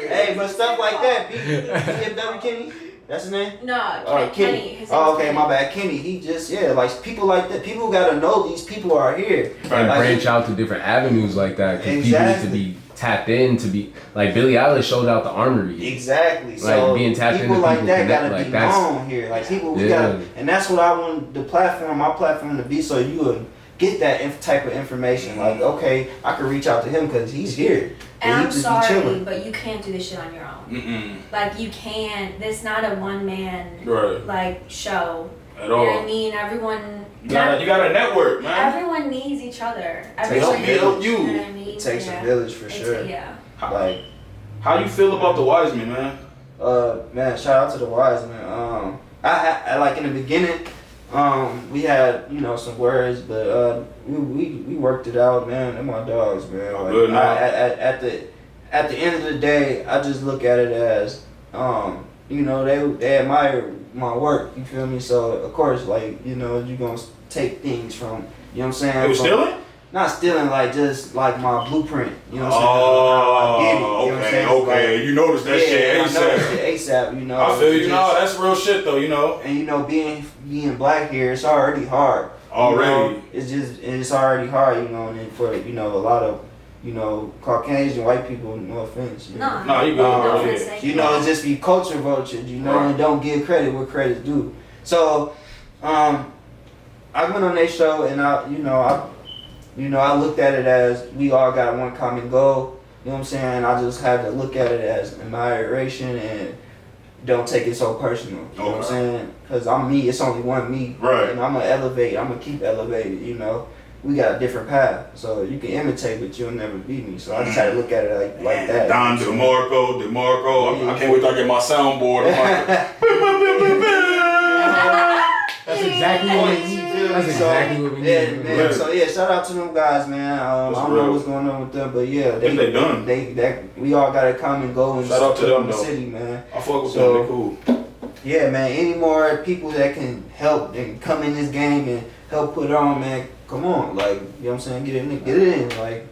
S3: Hey, but stuff like that. BFW Kenny. That's his name?
S2: No, Kenny. His
S3: Oh, okay, my bad. Kenny, he just, like, people like that. People gotta know these people are here.
S4: And branch out to different avenues like that. Because people need to be tapped in to be, like, Billie Eilish showed out the Armory.
S3: Exactly.
S4: Like,
S3: so
S4: being tapped
S3: people
S4: into
S3: like
S4: people
S3: that
S4: connect,
S3: gotta
S4: like,
S3: be
S4: that's,
S3: known here. Like, people, we gotta, and that's what I want my platform to be, so you would get that type of information. Like, okay, I can reach out to him because he's here.
S2: And I'm
S3: just
S2: sorry, but you can't do this shit on your own.
S1: Mm-mm.
S2: Like, you can't. This not a one-man, like, show.
S1: At all.
S2: You know what I mean? Everyone...
S1: You got a network, man.
S2: Everyone needs each other.
S1: Help me help you.
S2: You know what I mean?
S3: It takes a village for sure.
S2: Yeah.
S3: Like,
S1: how you feel about the Wiseman, man?
S3: Man, shout out to the Wiseman. I like in the beginning, we had some words, but we worked it out, man. They're my dogs, man. Like,
S1: good now.
S3: at the end of the day, I just look at it as they admire my work. You feel me? So of course, like you're gonna take things from what I'm saying.
S1: They were stealing?
S3: Not stealing, like just like my blueprint. You know what I'm saying?
S1: Oh, okay. You noticed that shit ASAP.
S3: I noticed it ASAP.
S1: I feel you. No, that's real shit though.
S3: And being black here, it's already hard.
S1: Already.
S3: It's already hard. And then for a lot of Caucasian white people. No offense.
S2: No,
S1: you good.
S3: It's just be culture vultured. And don't give credit where credit's due. So, I went on their show and I looked at it as we all got one common goal. You know what I'm saying? I just had to look at it as admiration and don't take it so personal. You know what I'm saying? Because I'm me. It's only one me.
S1: Right.
S3: And I'm going to elevate. I'm going to keep elevated, We got a different path. So you can imitate, but you'll never beat me. So I just had to look at it like that.
S1: Don DeMarco. I can't wait till I get my soundboard.
S4: That's exactly what we need. That's exactly what we need.
S3: Yeah, man. So shout out to them guys, man. I don't know what's going on with them, but yeah,
S1: they done.
S3: We all got to come and go and
S1: shout out to them
S3: the
S1: though.
S3: city, man.
S1: I fuck with them. They cool.
S3: Yeah, man. Any more people that can help and come in this game and help put it on, man? Come on, like you know what I'm saying. Get it in. Like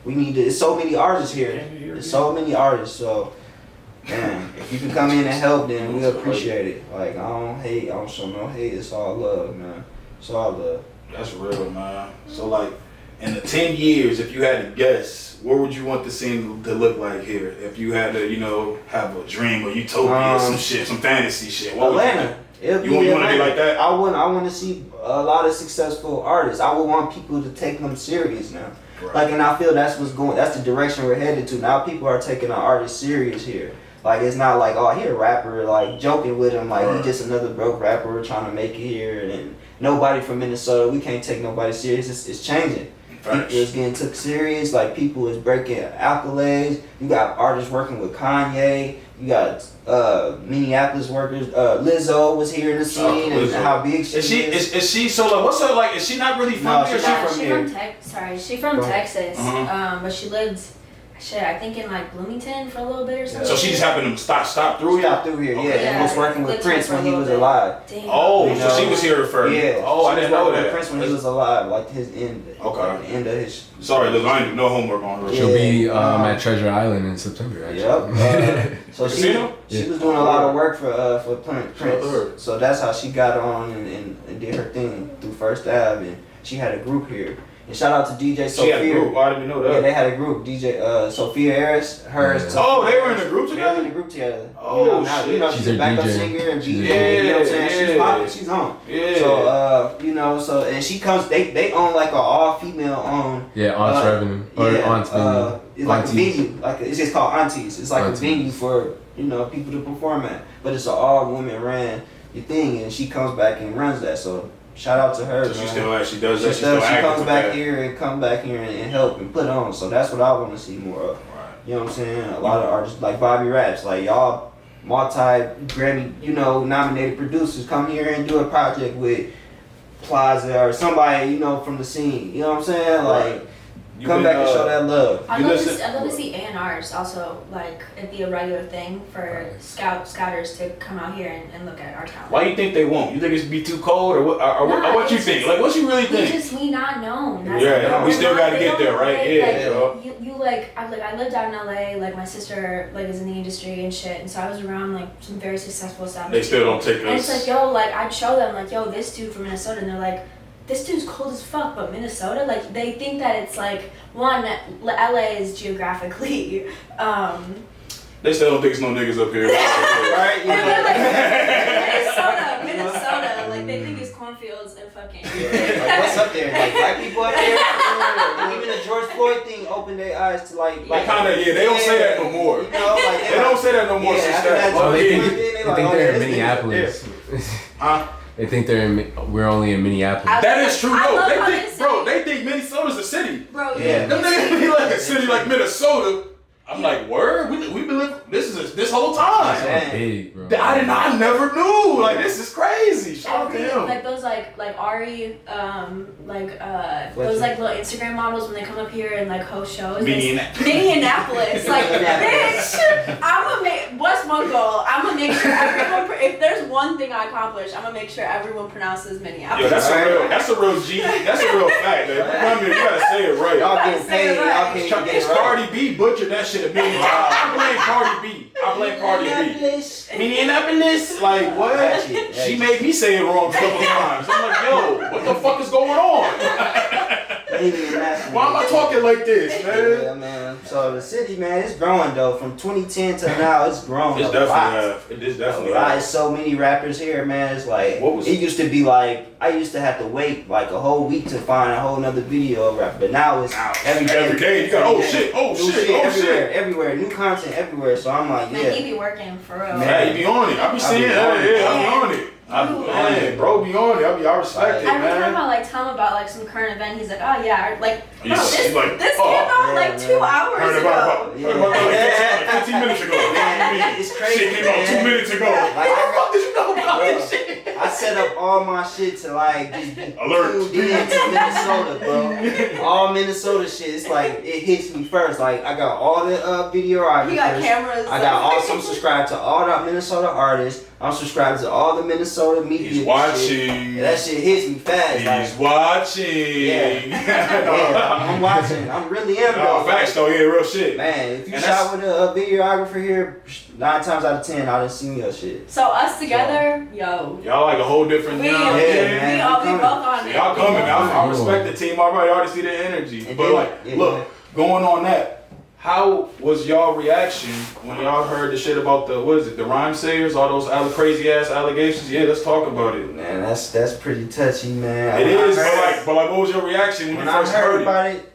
S3: we need to. There's so many artists here. There's so many artists. So. Man, if you can come in and help, then we appreciate it. Like, I don't hate, I don't show no hate. It's all love, man. It's all love.
S1: That's real, man. So, like, in the 10 years, if you had to guess, what would you want the scene to look like here? If you had to, have a dream or utopia, some shit, some fantasy shit. What
S3: Atlanta.
S1: You want to be like that?
S3: I want to see a lot of successful artists. I would want people to take them serious now. Right. Like, and I feel that's the direction we're headed to. Now people are taking our artists serious here. Like, it's not like, oh, he a rapper, like, joking with him, like, he just another broke rapper trying to make it here, and nobody from Minnesota, we can't take nobody serious. It's changing. People is getting took serious, like, people is breaking accolades. You got artists working with Kanye, you got Minneapolis workers, Lizzo was here in the scene, and how big she is.
S1: Is she, so, like, what's her, like, is she not really from here?
S2: She's from Texas, but she lives... I think in like Bloomington for a little bit or something.
S1: So she just happened to stop through here?
S3: Stop through here, yeah. And was working with Prince when he was alive.
S2: Damn.
S1: Oh, so she was here first.
S3: Yeah.
S1: Oh, I didn't know that.
S3: With Prince when he was alive, like his end.
S1: Okay.
S3: The end of his.
S1: Sorry, look, I ain't do no homework on her.
S4: She'll be at Treasure Island in September, actually.
S3: Yep. So she was doing a lot of work for Prince. So that's how she got on and did her thing through First Ave, and she had a group here. And shout out to DJ Sophia.
S1: She had a group. Why didn't you know that?
S3: Yeah, they had a group. DJ Sophia Harris, hers.
S1: Yeah. Oh, they were in a group together?
S3: They were in a group together.
S1: Oh, shit.
S3: She's a backup singer and DJ. You know what I'm saying? She's popping. She's on.
S1: Yeah.
S3: So, and she comes, they own like an all-female owned.
S4: Yeah, Aunt's Revenue. Or Aunt's Venue.
S3: It's like a venue. It's just called Aunties. It's like a venue for, people to perform at. But it's an all-woman ran thing, and she comes back and runs that. So, shout out to her.
S1: So she still actually does that.
S3: She comes back here and help and put on. So that's what I want to see more of.
S1: Right.
S3: You know what I'm saying? A lot of artists like Bobby Raps, like y'all multi-Grammy, nominated producers come here and do a project with Plaza or somebody, you know, from the scene. You know what I'm saying? Like,
S1: You
S3: come back and show that love.
S2: I'd love to see A&Rs also, like, it'd be a regular thing for scouters to come out here and look at our talent.
S1: Why you think they won't? You think it's be too cold, or what? Or what you think? Like, what you really think?
S2: We not known. That's
S1: Yeah, we still got to get there, right?
S2: I lived out in LA. Like my sister, like is in the industry and shit, and so I was around like some very successful stuff.
S1: They still don't take us.
S2: And it's like, yo, like I'd show them, like, yo, this dude from Minnesota, and they're like, this dude's cold as fuck, but Minnesota, like they think that it's like one, LA is geographically.
S1: They still don't think it's no niggas up here, right?
S2: You know, like, Minnesota, like they think it's cornfields and fucking.
S3: Like, what's up there? Like black people up there? And even the George Floyd thing opened their eyes to like
S1: kind of, they don't say that no more.
S3: You know, like
S1: they don't say that no more.
S4: They think they're in Minneapolis.
S1: Huh?
S4: They think we're only in Minneapolis.
S1: That is true, though. They think Minnesota's a city.
S2: Bro,
S3: yeah.
S1: Them niggas be like a city like Minnesota. I'm like, word? We've been living this whole time.
S4: That's big, bro.
S1: I never knew. Like, this is crazy. Shout out to him.
S2: Like those like Ari, those like little Instagram models when they come up here and like host shows. Minneapolis. Like, bitch, what's my goal? I'm gonna make sure everyone, if there's one thing I accomplish, I'm gonna make sure everyone pronounces Minneapolis.
S1: Yeah, that's a real G. That's a real fact, man. You gotta say it right.
S3: Y'all getting paid. Y'all can't get it right.
S1: Cardi B butchered that shit a million times. I blame Cardi B. Minneapolis. Like, what? She made me say it wrong a couple times. I'm like, yo, what the fuck is going on? Why am I talking like this, man?
S3: Yeah, man. So the city, man, it's growing though. From 2010 to now, it's grown.
S1: It's definitely
S3: There's so many rappers here, man. It's like it used to be like I used to have to wait like a whole week to find a whole nother video of rap, but now it's every day. You got everywhere, new content everywhere. So I'm like, yeah.
S2: Man, he be working for real.
S1: Man, he be on it. I be seeing it. I be on it. Bro, be on it. I respect it, man.
S2: Every time I like tell him about like some current event, he's like, oh yeah, like, bro, this came out like 2 hours ago.
S1: Like 15 minutes ago.
S3: It's crazy.
S1: Shit came out 2 minutes ago.
S3: Like,
S1: what the fuck did you know about this shit?
S3: I set up all my shit to like just be
S1: alert
S3: tuned in to Minnesota, bro. All Minnesota shit. It's like it hits me first. Like I got all the videographers.
S2: You got cameras.
S3: I got also subscribed to all the Minnesota artists. I'm subscribed to all the Minnesota media.
S1: He's watching.
S3: Shit. That shit hits me fast.
S1: He's watching.
S3: Yeah, I'm watching. I'm really am though.
S1: Facts though, yeah, real shit.
S3: Man, if you shot with a videographer here, 9 times out of 10, I done seen your shit.
S2: So us together, yo.
S1: Y'all like a whole different.
S2: We both on it.
S1: Y'all coming. I respect the team. I already see the energy. But look, going on that. How was y'all reaction when y'all heard the shit about the rhyme sayers, all those crazy ass allegations? Yeah, let's talk about it.
S3: Man, that's pretty touchy, man.
S1: It is, but like, what was your reaction when you first heard
S3: about it?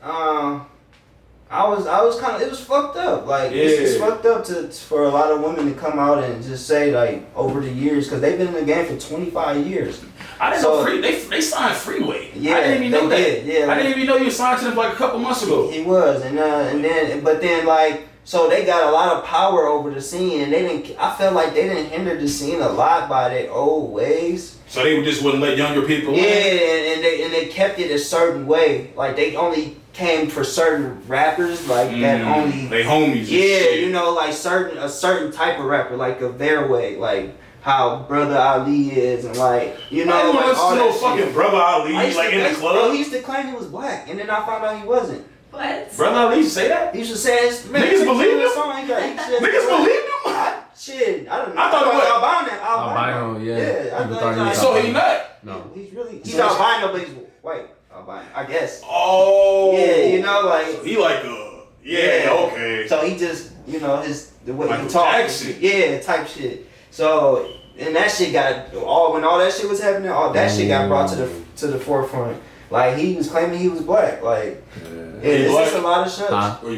S3: I was kind of, it was fucked up. Like it's fucked up for a lot of women to come out and just say like over the years, because they've been in the game for 25 years.
S1: I didn't know they signed Freeway.
S3: Yeah,
S1: I didn't even know that.
S3: Yeah,
S1: I didn't even know you signed to them like a couple months ago.
S3: He was, and then like, so they got a lot of power over the scene, and I felt like they didn't hinder the scene a lot by their old ways.
S1: So they just wouldn't let younger people in?
S3: Yeah, and they kept it a certain way. Like they only came for certain rappers, like that only
S1: they homies.
S3: Yeah, you know, like a certain type of rapper, like of their way, like how Brother Ali is, and like, you know,
S1: like all that fucking shit. Brother Ali, like in the club.
S3: He used to claim he was black, and then I found out he wasn't.
S2: What?
S1: Brother Ali used to say that?
S3: He used to say his
S1: niggas believe him? Niggas believe him?
S3: Shit, I don't know.
S1: I thought it was
S4: albino.
S3: Yeah.
S1: So he not?
S4: No.
S3: He's albino, but he's white. Albino, I guess.
S1: Oh.
S3: Yeah, you know, like. So
S1: he like okay.
S3: So he just, you know, the way
S1: Michael
S3: he talks.
S1: Jackson.
S3: Yeah, type shit. So, and that shit when all that shit was happening, all that shit got brought to the forefront. Like he was claiming he was black. Like, it's just a lot of shit.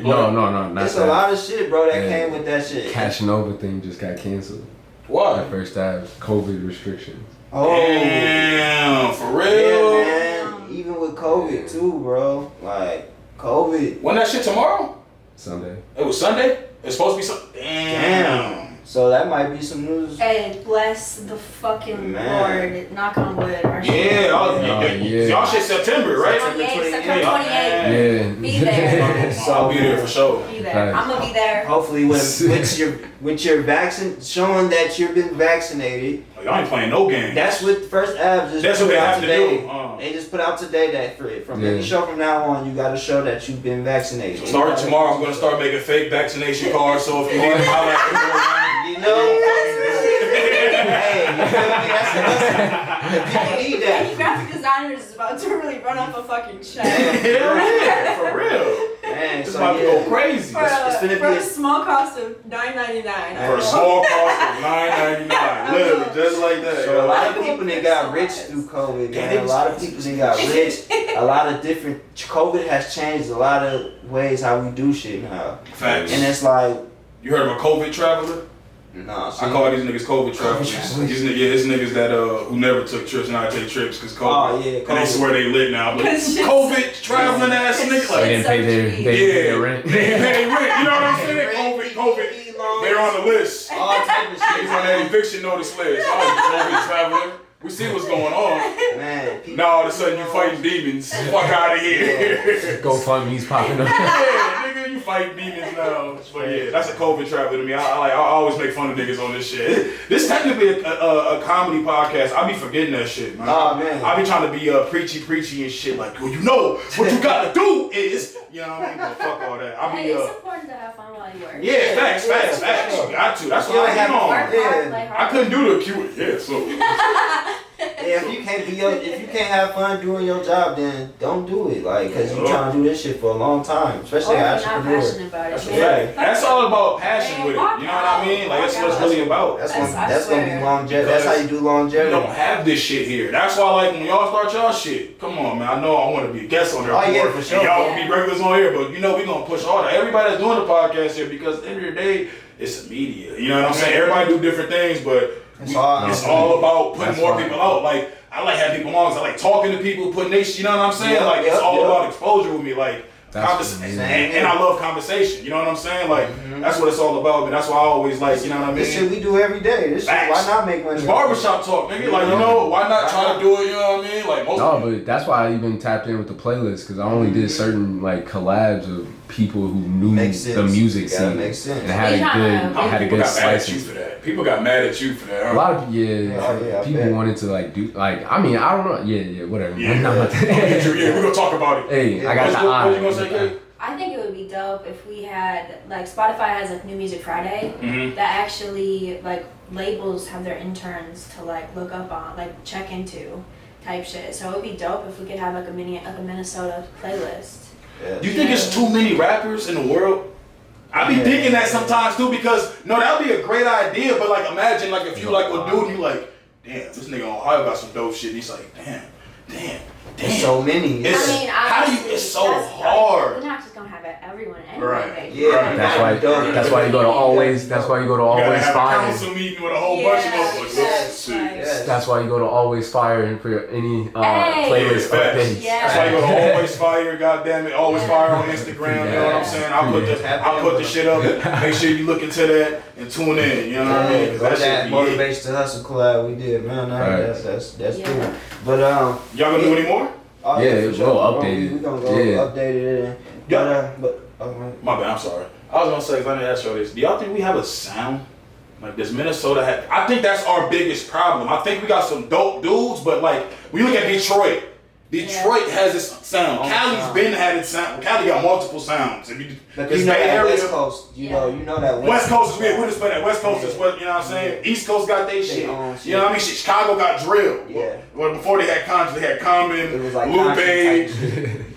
S4: No, not
S3: it's a lot of shit, bro, that came with that shit.
S4: Casanova thing just got canceled.
S1: What?
S4: At first time, COVID restrictions.
S3: Oh,
S1: damn, for real?
S3: Yeah, man. Even with COVID too, bro. Like COVID.
S1: When that shit tomorrow?
S4: Sunday.
S1: It was Sunday? It's supposed to be Sunday. Damn.
S3: So that might be some news.
S2: Hey, bless the fucking
S3: Man.
S2: Lord. Knock on wood. Our
S1: Y'all shit September, right?
S2: September 28th.
S4: Yeah.
S2: Be there.
S1: So I'll be there for sure.
S2: Be there. I'm gonna be there.
S3: Hopefully, with your vaccine showing that you've been vaccinated.
S1: Y'all ain't playing no game.
S3: That's what the first app just.
S1: That's what they have to
S3: today.
S1: do.
S3: They just put out today that from any show from now on, you got to show that you've been vaccinated.
S1: So starting tomorrow, I'm gonna start making fake vaccination cards. So if you need to holler at me,
S3: you know. Hey, you feel me? That's people need that.
S2: Any graphic designers is about to really run up a fucking check.
S1: For real.
S3: Man,
S1: It's
S3: so
S1: about to go crazy.
S2: For a small cost of $9.99.
S1: For a small cost of $9.99, literally just like that.
S3: So a lot of people that got rich through COVID, man. A lot of people that got rich. A lot of different. COVID has changed a lot of ways how we do shit now.
S1: Facts.
S3: And it's like,
S1: You heard of a COVID traveler?
S3: nah.
S1: I call these niggas COVID travelers. These niggas that who never took trips and I take trips because COVID.
S3: Oh yeah,
S1: And they swear they lit now, but COVID traveling ass niggas.
S4: They didn't pay their rent.
S1: They didn't pay their rent. You know what I'm saying? COVID. They're on the list.
S3: All type of shit.
S1: He's on that eviction notice list. COVID traveler. We see what's going on.
S3: Man,
S1: Now all of a sudden you fighting demons. Fuck out of here.
S4: GoFundMe's popping up.
S1: Yeah, nigga, you fighting demons now. But yeah, that's a COVID traveler to me. I always make fun of niggas on this shit. This technically a comedy podcast. I be forgetting that shit, man.
S3: Oh man.
S1: I be trying to be preachy and shit. Like, well, you know what you got to do is, you know what I mean? But fuck all that. I
S2: Hey,
S1: be
S2: it's important to have fun while you work.
S1: yeah, facts. You got to. That's what I
S3: have
S1: be on.
S2: Work hard, play hard.
S1: I couldn't do the acute. Yeah, so.
S3: Yeah, if you can't have fun doing your job, then don't do it. Like, cause you trying to do this shit for a long time, especially
S2: Or
S3: an
S2: if you're not
S3: entrepreneur.
S2: passionate about it.
S1: That's a
S2: man.
S1: fact. That's all about passion with it. You know what I mean? Like that's what it's really about.
S3: That's
S2: I
S3: gonna be
S2: swear.
S3: longevity. That's how you do
S1: We
S3: longevity.
S1: don't have this shit here. That's why, like, when y'all start y'all shit, come on, man. I know I want to be a guest on there.
S3: Oh, yeah,
S1: before,
S3: for
S1: and
S3: sure.
S1: y'all will be regulars on here, but you know we gonna push all that. Everybody that's doing the podcast here because at the end of the day, it's a media. You know what I'm saying? Everybody do different things, but it's all about putting more people out. Like I like having people on. I like talking to people, putting they. You know what I'm saying? Like it's all about exposure with me. Like. And I love conversation, you know what I'm saying? Like, that's what it's all about, man. That's why I always like, you know what I mean?
S3: This shit we do every day. This shit, why not make money?
S1: It's barbershop talk, nigga. Like, you know, why not try to do it, you know what I mean? Like, most
S4: No, but that's why I even tapped in with the playlist because I only did certain like collabs of people who knew the music scene and had a good slice.
S1: People got mad at you for that.
S4: A lot of people wanted to like do like I mean I don't know whatever.
S1: Yeah, we're gonna talk about it.
S4: Hey, I got the eye.
S1: What you gonna say, Kate?
S2: I think it would be dope if we had like Spotify has like New Music Friday that actually like labels have their interns to like look up on, like check into type shit. So it would be dope if we could have like a Minnesota playlist.
S3: Yeah.
S1: Do you think it's too many rappers in the world? I be thinking that sometimes too because that'd be a great idea. But like imagine like if you like a dude and you like, damn, this nigga on Ohio got some dope shit. And he's like, damn.
S3: There's so many.
S1: It's so hard.
S2: We're not just gonna have everyone anyway.
S1: Right.
S3: Yeah.
S4: That's why you go to always. That's why you go to always
S1: have
S4: fire.
S1: a council meeting with a whole bunch of motherfuckers.
S3: Yes.
S4: That's why you go to always fire for any playlist updates.
S1: That's why you go to always fire. Goddamn it, always fire on Instagram. You know what I'm saying? I'll put the shit up. Make sure you look into that and tune in. You know what I mean?
S3: Go to that Motivation to Hustle collab we did, man. That's good. But
S1: y'all gonna do any more?
S3: Oh,
S4: yeah,
S3: for sure.
S4: we'll update it.
S3: We're gonna go update it.
S1: My bad, I'm sorry. I was gonna say, let me ask y'all this. Do y'all think we have a sound? Like, does Minnesota have? I think that's our biggest problem. I think we got some dope dudes, but like, we look at Detroit. Detroit has its sound. Cali's been had its sound. Cali got multiple sounds.
S3: But you know that West Coast, you know that
S1: West Coast is weird. We just play that West Coast is what, you know what I'm saying? East Coast got their shit. You know what I mean? Chicago got drill.
S3: Yeah.
S1: Well, before they had Contra, they had Common,
S3: It was like
S1: Lupe,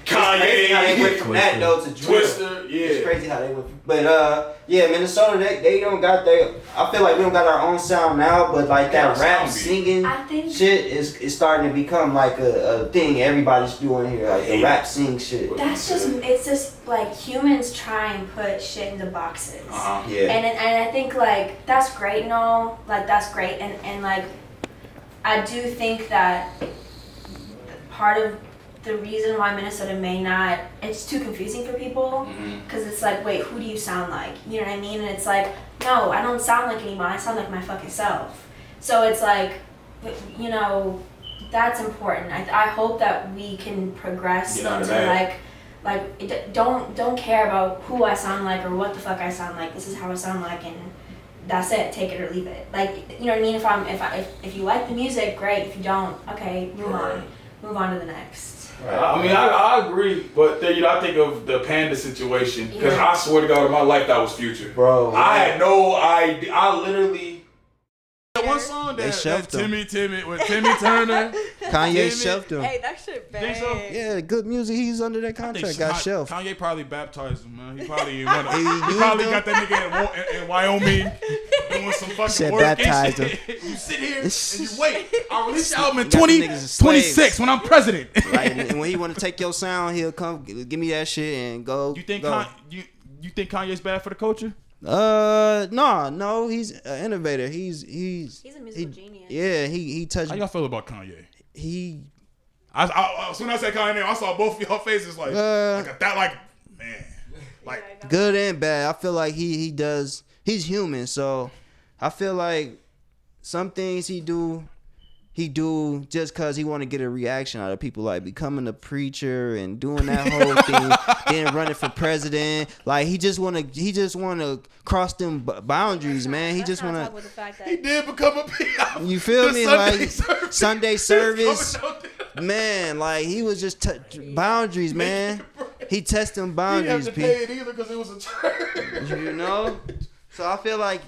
S3: Kanye. How they went from that though to drill.
S1: Twister. Yeah.
S3: It's crazy how they went. But Minnesota, they don't got I feel like we don't got our own sound now, but like that rap singing shit is starting to become like a thing everybody's doing here, like the rap sing shit.
S2: It's just like humans try and put shit into boxes.
S3: Yeah.
S2: And I think like that's great and all, like that's great and like I do think that part of the reason why Minnesota may not, it's too confusing for people because it's like, wait, who do you sound like? You know what I mean? And it's like, no, I don't sound like anyone. I sound like my fucking self. So it's like, you know, that's important. I hope that we can progress into don't care about who I sound like or what the fuck I sound like. This is how I sound like, and that's it. Take it or leave it. Like, you know what I mean? If you like the music, great. If you don't, okay, move on to the next.
S1: I mean, I agree, but then, you know, I think of the Panda situation, because I swear to God, in my life that was Future,
S3: bro.
S1: I had no idea. I literally. One song
S5: that Timmy with Timmy Turner.
S3: Kanye shelved him.
S6: Hey, that shit bad.
S5: Think so?
S3: Yeah, good music. He's under that contract. Got shelved.
S5: Kanye probably baptized him, man. He probably got that nigga in Wyoming doing some fucking work.
S3: Baptized him.
S5: You sit here and you wait. I'll release the album in 2026 when I'm president.
S3: Right, and when he want to take your sound, he'll come give me that shit and go.
S5: You think Kanye's bad for the culture?
S3: No, he's an innovator. He's
S2: a musical genius.
S3: Yeah, he touched.
S5: How y'all feel about Kanye?
S1: As soon as I said Kanye, I saw both of y'all faces like
S3: good and bad. I feel like he does. He's human, so I feel like some things he do just cause he want to get a reaction out of people, like becoming a preacher and doing that whole thing, then running for president. Like he just want to cross them boundaries, man. He just want to.
S1: He did become a preacher.
S3: You feel me? Like Sunday service, man. Like he was just boundaries, man. He testing boundaries.
S1: He didn't have to pay it either because it was a church.
S3: You know. So I feel like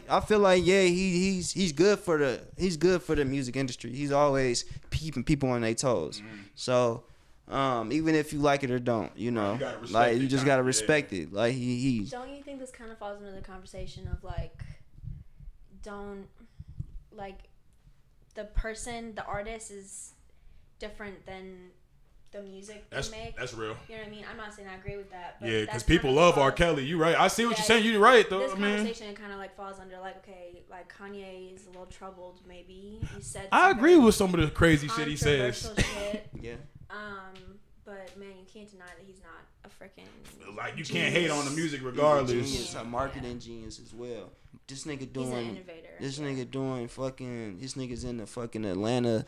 S3: yeah, he's good for the music industry. He's always keeping people on their toes. So even if you like it or don't, you know, you just gotta respect it. Like he.
S2: Don't you think this kind of falls into the conversation of like, don't like the person, the artist is different than the music they make.
S5: That's real.
S2: You know what I mean? I'm not saying I agree with that. But
S5: yeah, because people love R. Kelly. You right. I see what you're saying. You're right, though.
S2: This conversation kind of like falls under like, okay, like Kanye is a little troubled. Maybe he said.
S5: I agree with some of the crazy shit he says.
S2: Shit.
S3: Yeah.
S2: But man, you can't deny that he's not a freaking.
S5: Like you can't hate on the music regardless.
S3: He's a genius, a marketing genius as well. This nigga doing.
S2: He's an innovator.
S3: This nigga doing fucking. This nigga's in the fucking Atlanta,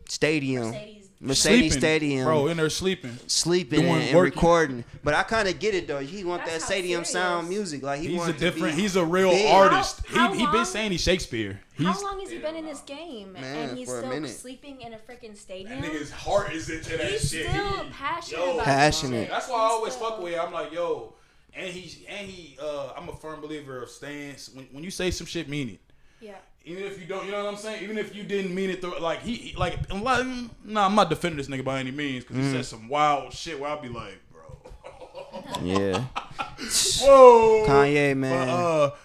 S3: stadium. Mercedes Stadium,
S5: bro, in there sleeping
S3: and recording. But I kind of get it though. He want that stadium sound music. Like
S5: he's a real artist. He been saying he's Shakespeare.
S2: How long has he been in this game? And he's still sleeping in a freaking stadium.
S1: That nigga's heart is into that
S2: he's
S1: shit.
S2: He's still passionate about that shit.
S1: That's why I always fuck with him. I'm like, yo, and he I'm a firm believer of staying. When you say some shit, mean it.
S2: Yeah.
S1: Even if you don't, you know what I'm saying? Even if you didn't mean it, I'm not defending this nigga by any means, because he said some wild shit where I'll be like, bro.
S3: Yeah.
S1: Whoa.
S3: Kanye, man.
S5: But,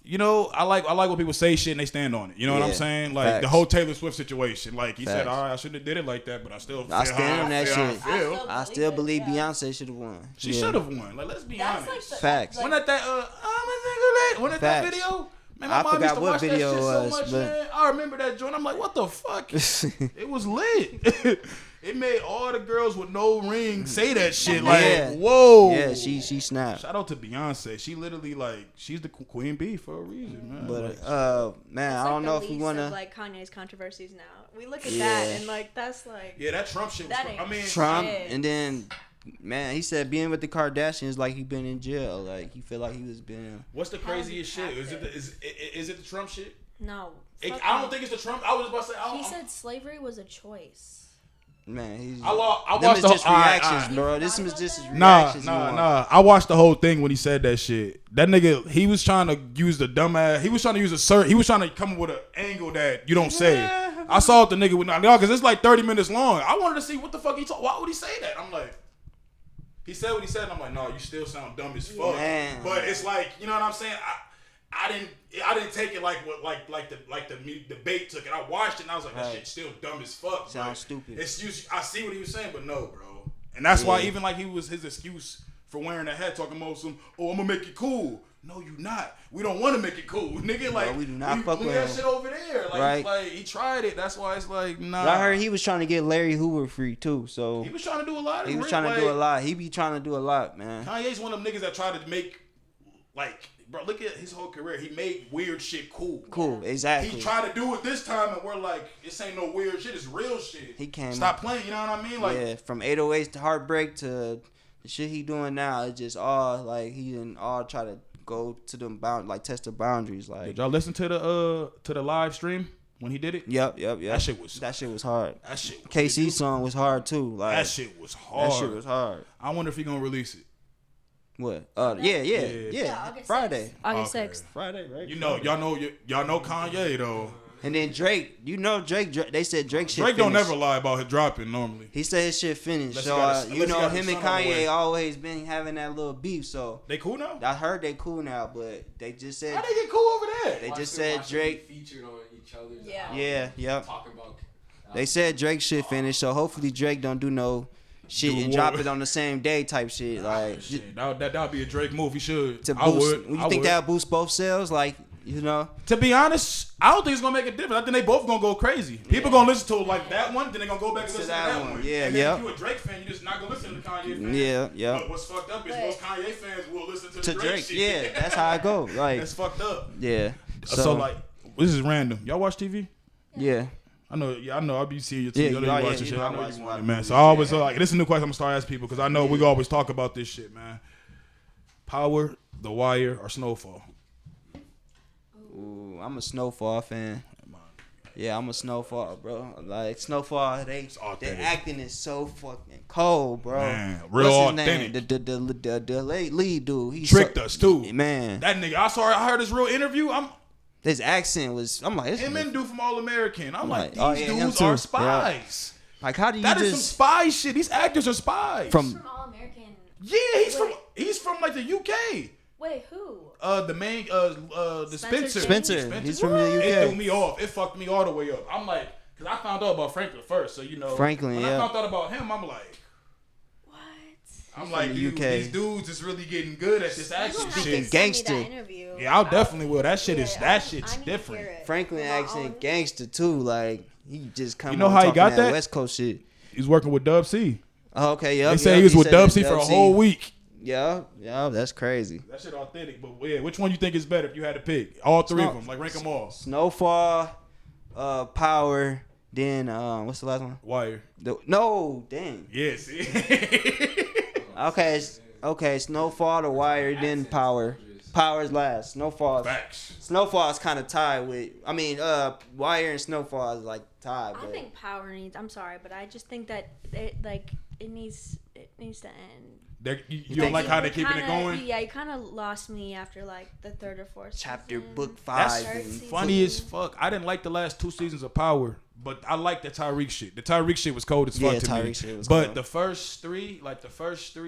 S5: you know, I like when people say shit and they stand on it. You know what I'm saying? Like the whole Taylor Swift situation. Like he said, all right, I shouldn't have did it like that, but I stand on that shit.
S3: I still believe Beyonce should have won.
S5: She should have won. Like, let's be honest.
S3: Facts.
S5: When at that I'm a single lady. When at that video. Man,
S3: I forgot what video it was, but
S5: I remember that joint. I'm like, what the fuck? It was lit. It made all the girls with no ring say that shit. Like, whoa.
S3: Yeah, she snapped.
S5: Shout out to Beyonce. She literally she's the queen bee for a reason, man.
S3: But man, I don't know if we wanna
S6: like Kanye's controversies now. We look at that and like that's like
S1: that Trump shit.
S3: Trump, and then. Man, he said being with the Kardashians like he been in jail. Like he feel like he was been.
S1: What's the craziest shit? Is it the Trump shit?
S2: No.
S1: I don't think it's the Trump. I was about to say.
S2: He said slavery was a choice.
S3: Man,
S1: I watched the
S3: just reactions, bro. This was just his reactions.
S5: Nah. I watched the whole thing when he said that shit. That nigga, he was trying to use the dumbass. He was trying to use he was trying to come up with an angle that you don't say. I saw the nigga with because it's like 30 minutes long. I wanted to see what the fuck he talk. Why would he say that? I'm like. He said what he said, and I'm like, no, you still sound dumb as fuck. Man. But it's like, you know what I'm saying? I didn't take it like the debate took it. I watched it and I was like, that shit's still dumb as fuck.
S3: Sounds stupid.
S1: I see what he was saying, but no, bro. And that's why even like his excuse
S5: for wearing a hat talking about some, oh, I'm gonna make it cool. No, you not. We don't want to make it cool, nigga. Like,
S3: no, we do not fuck with
S5: that
S3: him.
S5: shit over there. Like,
S3: right.
S5: It's like, he tried it. That's why it's like, nah.
S3: But I heard he was trying to get Larry Hoover free too. So
S5: he was trying to do a lot.
S3: He was trying to do a lot. He be trying to do a lot, man.
S5: Kanye's one of them niggas that try to make, like, bro, look at his whole career. He made weird shit cool.
S3: Cool, exactly.
S5: He tried to do it this time, and we're like, this ain't no weird shit. It's real shit.
S3: He came.
S5: Stop playing. You know what I mean? Like,
S3: yeah, from 808s to Heartbreak to the shit he doing now. It's just all like he didn't all try to go to them test the boundaries. Like,
S5: did y'all listen to the live stream when he did it?
S3: Yep.
S5: That shit was
S3: hard.
S5: That shit. Was
S3: KC song was hard too. Like,
S5: that shit was hard. I wonder if he gonna release it.
S3: What? Yeah. Friday.
S6: August 6th.
S3: Friday, right?
S5: You know, y'all know Kanye though.
S3: And then Drake, Drake. They said Drake shit.
S5: Drake
S3: finished.
S5: don't never lie about his dropping normally.
S3: He said his shit finished.
S5: Unless
S3: So him and Kanye always been having that little beef. So
S5: they cool now.
S3: I heard they cool now, but they just said
S5: how they get cool over there.
S3: They just said Drake
S4: featured on each other's
S3: talking about. They said Drake shit finished. So hopefully Drake don't do no shit and drop it on the same day type shit. Like
S5: that'd be a Drake move. He should.
S3: I would. You think that'll boost both sales? Like.
S5: To be honest, I don't think it's gonna make a difference. I think they both gonna go crazy. People gonna listen to like that one, then they gonna go back and listen to that one.
S3: Yeah,
S5: and then if you a Drake fan, you just not gonna listen to the Kanye fans.
S3: Yeah.
S5: But what's fucked up is most Kanye fans will listen to the
S3: Drake
S5: shit.
S3: Yeah, that's how I go. Like
S5: that's fucked up.
S3: Yeah.
S5: So like, this is random. Y'all watch TV?
S3: Yeah.
S5: I know. I'll be seeing your TV.
S3: Yeah,
S5: I know you watch this shit. I know
S3: you
S5: want it, man. So I always like this is a new question I'm gonna start asking people because I know we always talk about this shit, man. Power, The Wire, or Snowfall?
S3: Ooh, I'm a Snowfall fan. Yeah, I'm a Snowfall, bro. Like Snowfall, they acting is so fucking cold, bro.
S5: Man, real authentic.
S3: The lead dude, he
S5: tricked us too,
S3: man.
S5: That nigga, I heard his real interview.
S3: His accent was. I'm like,
S5: him and dude from All American. I'm like, these
S3: dudes
S5: dudes are spies.
S3: Yeah. Like, how do you
S5: That is some spy shit. These actors are spies.
S2: From All American.
S5: Yeah, he's from like the UK.
S2: Wait, who?
S5: The main the
S3: Spencer. He's from the UK.
S5: It threw me off. It fucked me all the way up. I'm like, cause I found out about Franklin first, so
S3: Franklin,
S5: when I found out about him, I'm like,
S2: what?
S5: I'm like, these dudes is really getting good at this action shit.
S3: Gangster.
S5: Yeah, I'll definitely will. That shit's different.
S3: Franklin accent gangster too. Like he just come.
S5: You know how he got that
S3: West Coast shit.
S5: He's working with Dub C.
S3: Oh, okay, yeah.
S5: They say he was with Dub C for a whole week.
S3: Yeah, that's crazy.
S5: That shit authentic, but yeah, which one you think is better if you had to pick? All three of them, like rank them all. Snowfall,
S3: Power, then what's the last one?
S5: Wire.
S3: No, dang.
S5: Yeah, see.
S3: Okay, Snowfall, The Wire, then Power. Power's last. Snowfall.
S5: Facts.
S3: Snowfall is kind of tied with. I mean, Wire and Snowfall is like tied.
S6: I think Power needs. I'm sorry, but I just think that it needs to end.
S5: You don't like how they're keeping it going?
S6: Yeah, you kind of lost me after like the third or fourth
S3: chapter,
S6: season.
S3: book 5.
S5: That's funny as fuck. I didn't like the last 2 seasons of Power, but I like the Tyreek shit. The Tyreek shit was cold as fuck to me.
S3: Shit was
S5: but
S3: cold.
S5: the first 3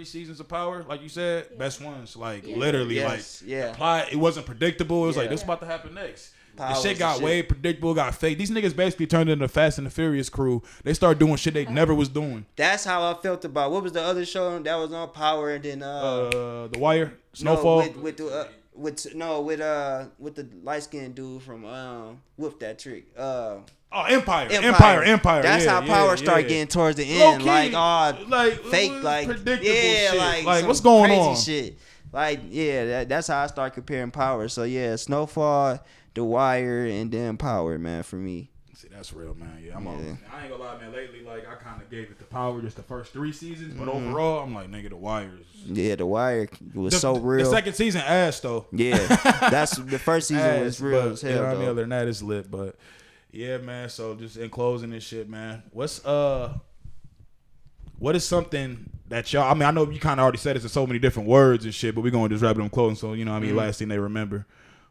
S5: seasons of Power, like you said, best ones. Like literally, the plot, it wasn't predictable. It was like this about to happen next. The shit got way predictable, got fake. These niggas basically turned into the Fast and the Furious crew. They started doing shit they never was doing.
S3: That's how I felt about what was the other show that was on Power and then
S5: The Wire, Snowfall.
S3: With the light skinned dude from Whoop That Trick.
S5: Empire.
S3: That's how Power started getting towards the end, fake, like
S5: predictable shit.
S3: like
S5: what's going
S3: crazy
S5: on?
S3: Shit. Like that's how I start comparing Power. So yeah, Snowfall, The Wire, and then Power, man, for me.
S5: See, that's real, man. Yeah, I ain't gonna lie, man. Lately, like I kind of gave it to Power just the first 3 seasons, but overall, I'm like, nigga, The Wire is.
S3: Yeah, The Wire was so real.
S5: The second season ass though.
S3: Yeah, that's the first season was real as hell.
S5: You know what I mean? Other than that, it's lit. But yeah, man. So just in closing this shit, man. What is something that y'all? I mean, I know you kind of already said it in so many different words and shit, but we're gonna just wrap it on closing. So you know, what I mean, last thing they remember.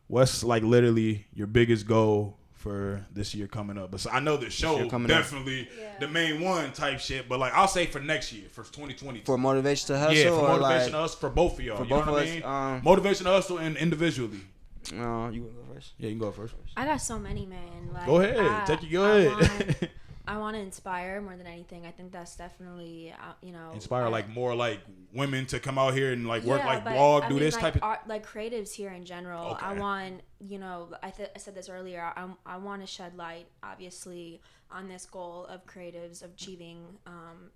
S5: What's like literally your biggest goal for this year coming up? But so I know the show definitely the main one type shit, but like I'll say for next year, for 2020.
S3: For Motivation to Hustle?
S5: Yeah, for Motivation to Hustle, for both of y'all. You know what I mean? Motivation to Hustle and individually.
S3: You want to go first?
S5: Yeah, you can go first.
S6: I got so many, man. Like,
S5: go ahead. Go ahead.
S6: I want to inspire more than anything. I think that's definitely,
S5: inspire like more like women to come out here and like work, like
S6: but,
S5: blog, do this
S6: like
S5: type of
S6: art, like creatives here in general.
S5: Okay.
S6: I want, I said this earlier. I want to shed light, obviously, on this goal of creatives achieving.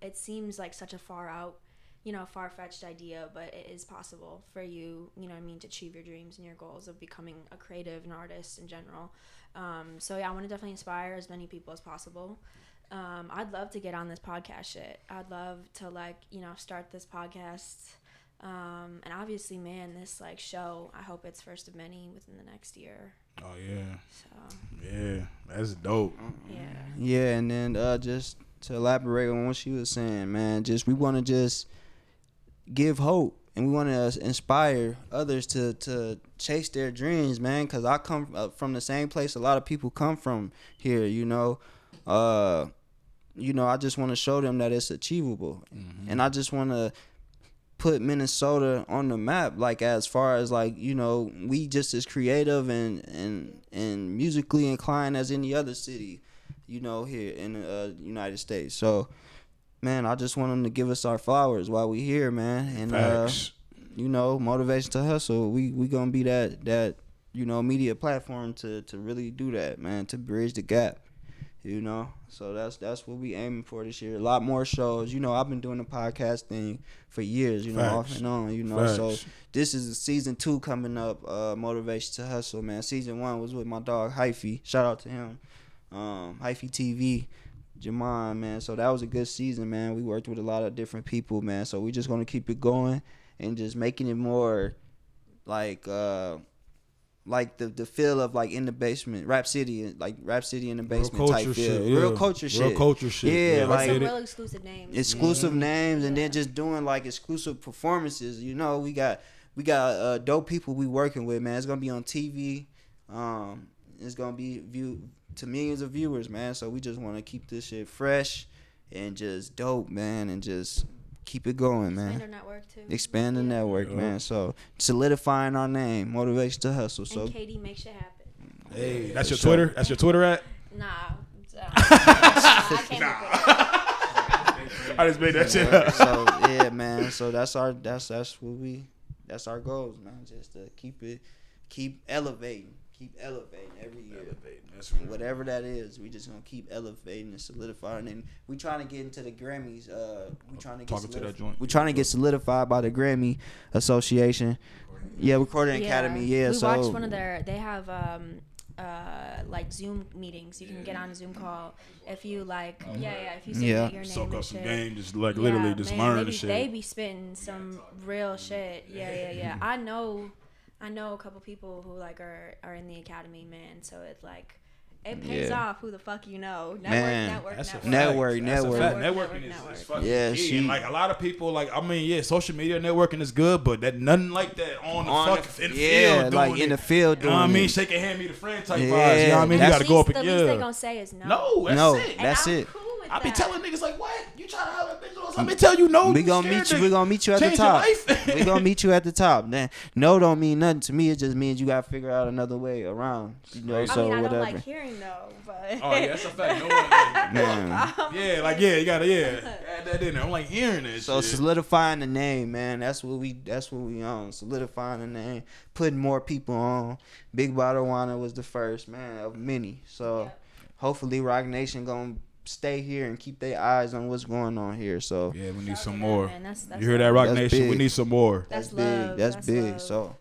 S6: It seems like such a far-fetched idea, but it is possible for you, to achieve your dreams and your goals of becoming a creative, an artist in general. So yeah, I want to definitely inspire as many people as possible. I'd love to get on this podcast shit. I'd love to start this podcast. And obviously, man, this show, I hope it's first of many within the next year.
S5: Oh yeah.
S6: So
S5: yeah, that's dope.
S3: Yeah, and then just to elaborate on what she was saying, man, we want to just give hope. And we want to inspire others to chase their dreams, man. Because I come from the same place a lot of people come from here, I just want to show them that it's achievable. Mm-hmm. And I just want to put Minnesota on the map, as far as we just as creative and musically inclined as any other city, here in the United States. So, man, I just want them to give us our flowers while we here, man. And
S5: Facts.
S3: Motivation to hustle. We gonna be that media platform to really do that, man. To bridge the gap, So that's what we aiming for this year. A lot more shows. I've been doing the podcast thing for years. Off and on.
S5: Facts.
S3: So this is season 2 coming up. Motivation to hustle, man. Season 1 was with my dog Hyphy. Shout out to him. Hyphy TV. Jamon, man. So that was a good season, man. We worked with a lot of different people, man. So we just gonna keep it going and just making it more the feel of in the basement, Rap City in the basement type feel.
S5: Shit,
S3: Real culture shit.
S5: Real culture shit.
S3: Yeah,
S6: some real exclusive names.
S3: Exclusive names, and then just doing exclusive performances. We got dope people we working with, man. It's gonna be on TV. It's gonna be viewed to millions of viewers, man. So we just want to keep this shit fresh and just dope, man, and just keep it going, man.
S6: Expand our network too.
S3: Expand the network, man. So solidifying our name, Motivation to Hustle. So
S6: and Katie makes shit happen.
S5: Hey, that's your Twitter. That's your Twitter at?
S6: Nah. I can't.
S5: I just made that shit up.
S3: So yeah, man. So that's our goals, man. Just to keep elevating every year. Whatever that is, we just gonna keep elevating and solidifying. And we trying to get into the Grammys. We trying to get solidified by the Grammy Association. Yeah, Recording Academy. Yeah,
S6: we watched one of their. They have Zoom meetings. You can get on a Zoom call if you if you submit your name
S5: soak up
S6: and
S5: some
S6: shit.
S5: game, just literally just learn the shit.
S6: They be spitting some real shit. Yeah. I know a couple people who are in the academy, man. So it's it pays off who the fuck you know. Network.
S5: Networking is fucking key. And a lot of people, social media networking is good, but that nothing like that in the field.
S3: In the field doing
S5: you know what I mean? Shake a hand, meet a friend type vibes. You know what I mean? You gotta go up and
S6: the least they gonna say is no.
S5: No, that's it.
S6: Cool with
S5: I be
S6: that.
S5: telling niggas what? You trying to holler at bitches? Let me tell you no.
S3: We gonna meet you. We gonna meet you at the top. We gonna meet you at the top. Then no don't mean nothing to me. It just means you gotta figure out another way around.
S6: I
S3: so
S6: mean, I
S3: whatever.
S6: don't like hearing no, but
S5: oh yeah, that's a fact. No one, you gotta add that in there. I'm hearing it.
S3: So solidifying the name, man. That's what we on. Solidifying the name, putting more people on. Big Bottle Wanna was the first, man, of many. So hopefully Rock Nation gonna stay here and keep their eyes on what's going on here. So
S5: yeah, we need some more.
S6: Man, that's
S5: you hear that, Rock
S3: that's
S5: Nation?
S3: Big.
S5: We need some more.
S3: That's big. That's big.
S6: Love.
S3: So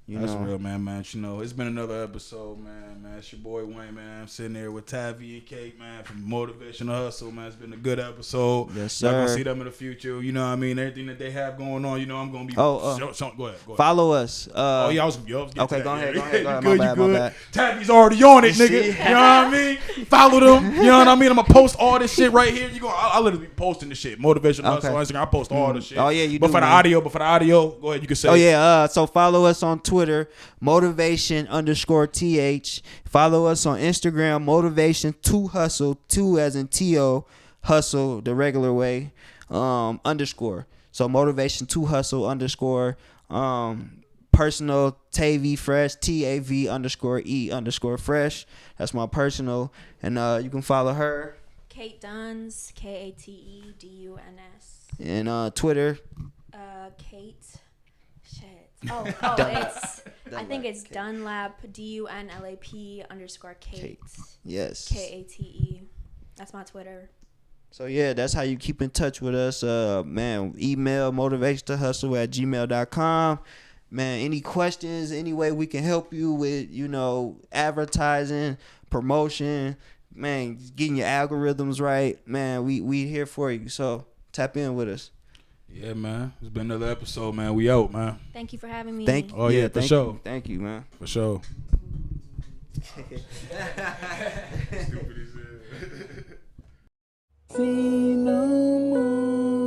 S5: that's real, man. It's been another episode, man. It's your boy Wayne, man. I'm sitting there with Tavey and Kate, man, from Motivation to Hustle, man. It's been a good episode.
S3: Yes, sir.
S5: Y'all gonna see them in the future. You know what I mean? Everything that they have going on, I'm gonna be. Go ahead.
S3: Follow us.
S5: I was okay.
S3: Go ahead.
S5: You good? Tavey's already on it, nigga. You know what I mean? Follow them. You know what I mean? I'm gonna post all this shit right here. I literally be posting the shit. Motivation to Hustle on Instagram. I post all the shit.
S3: Oh yeah, you do.
S5: But for the audio, go ahead. You can say.
S3: Oh yeah. So follow us on Twitter. Motivation_TH. Follow us on Instagram, Motivation to Hustle, 2 as in T-O, hustle the regular way, _. So Motivation to Hustle _ personal Tavey Fresh, TAV _E _ fresh. That's my personal. And you can follow her
S6: Kate Duns, KateDuns.
S3: And Twitter.
S6: Kate. Shit. Oh, it's. I think it's
S3: Kate.
S6: Dunlap, DUNLAP_Kate.
S3: Yes.
S6: KATE. That's my Twitter.
S3: So yeah, that's how you keep in touch with us. Man, email motivationtohustle@gmail.com. Man, any questions, any way we can help you with, advertising, promotion, man, getting your algorithms right, man, we here for you. So tap in with us.
S5: Yeah, man. It's been another episode, man. We out, man.
S6: Thank you for having me.
S5: Oh yeah, for sure.
S3: Thank you, man.
S5: For sure.
S7: Saynomo.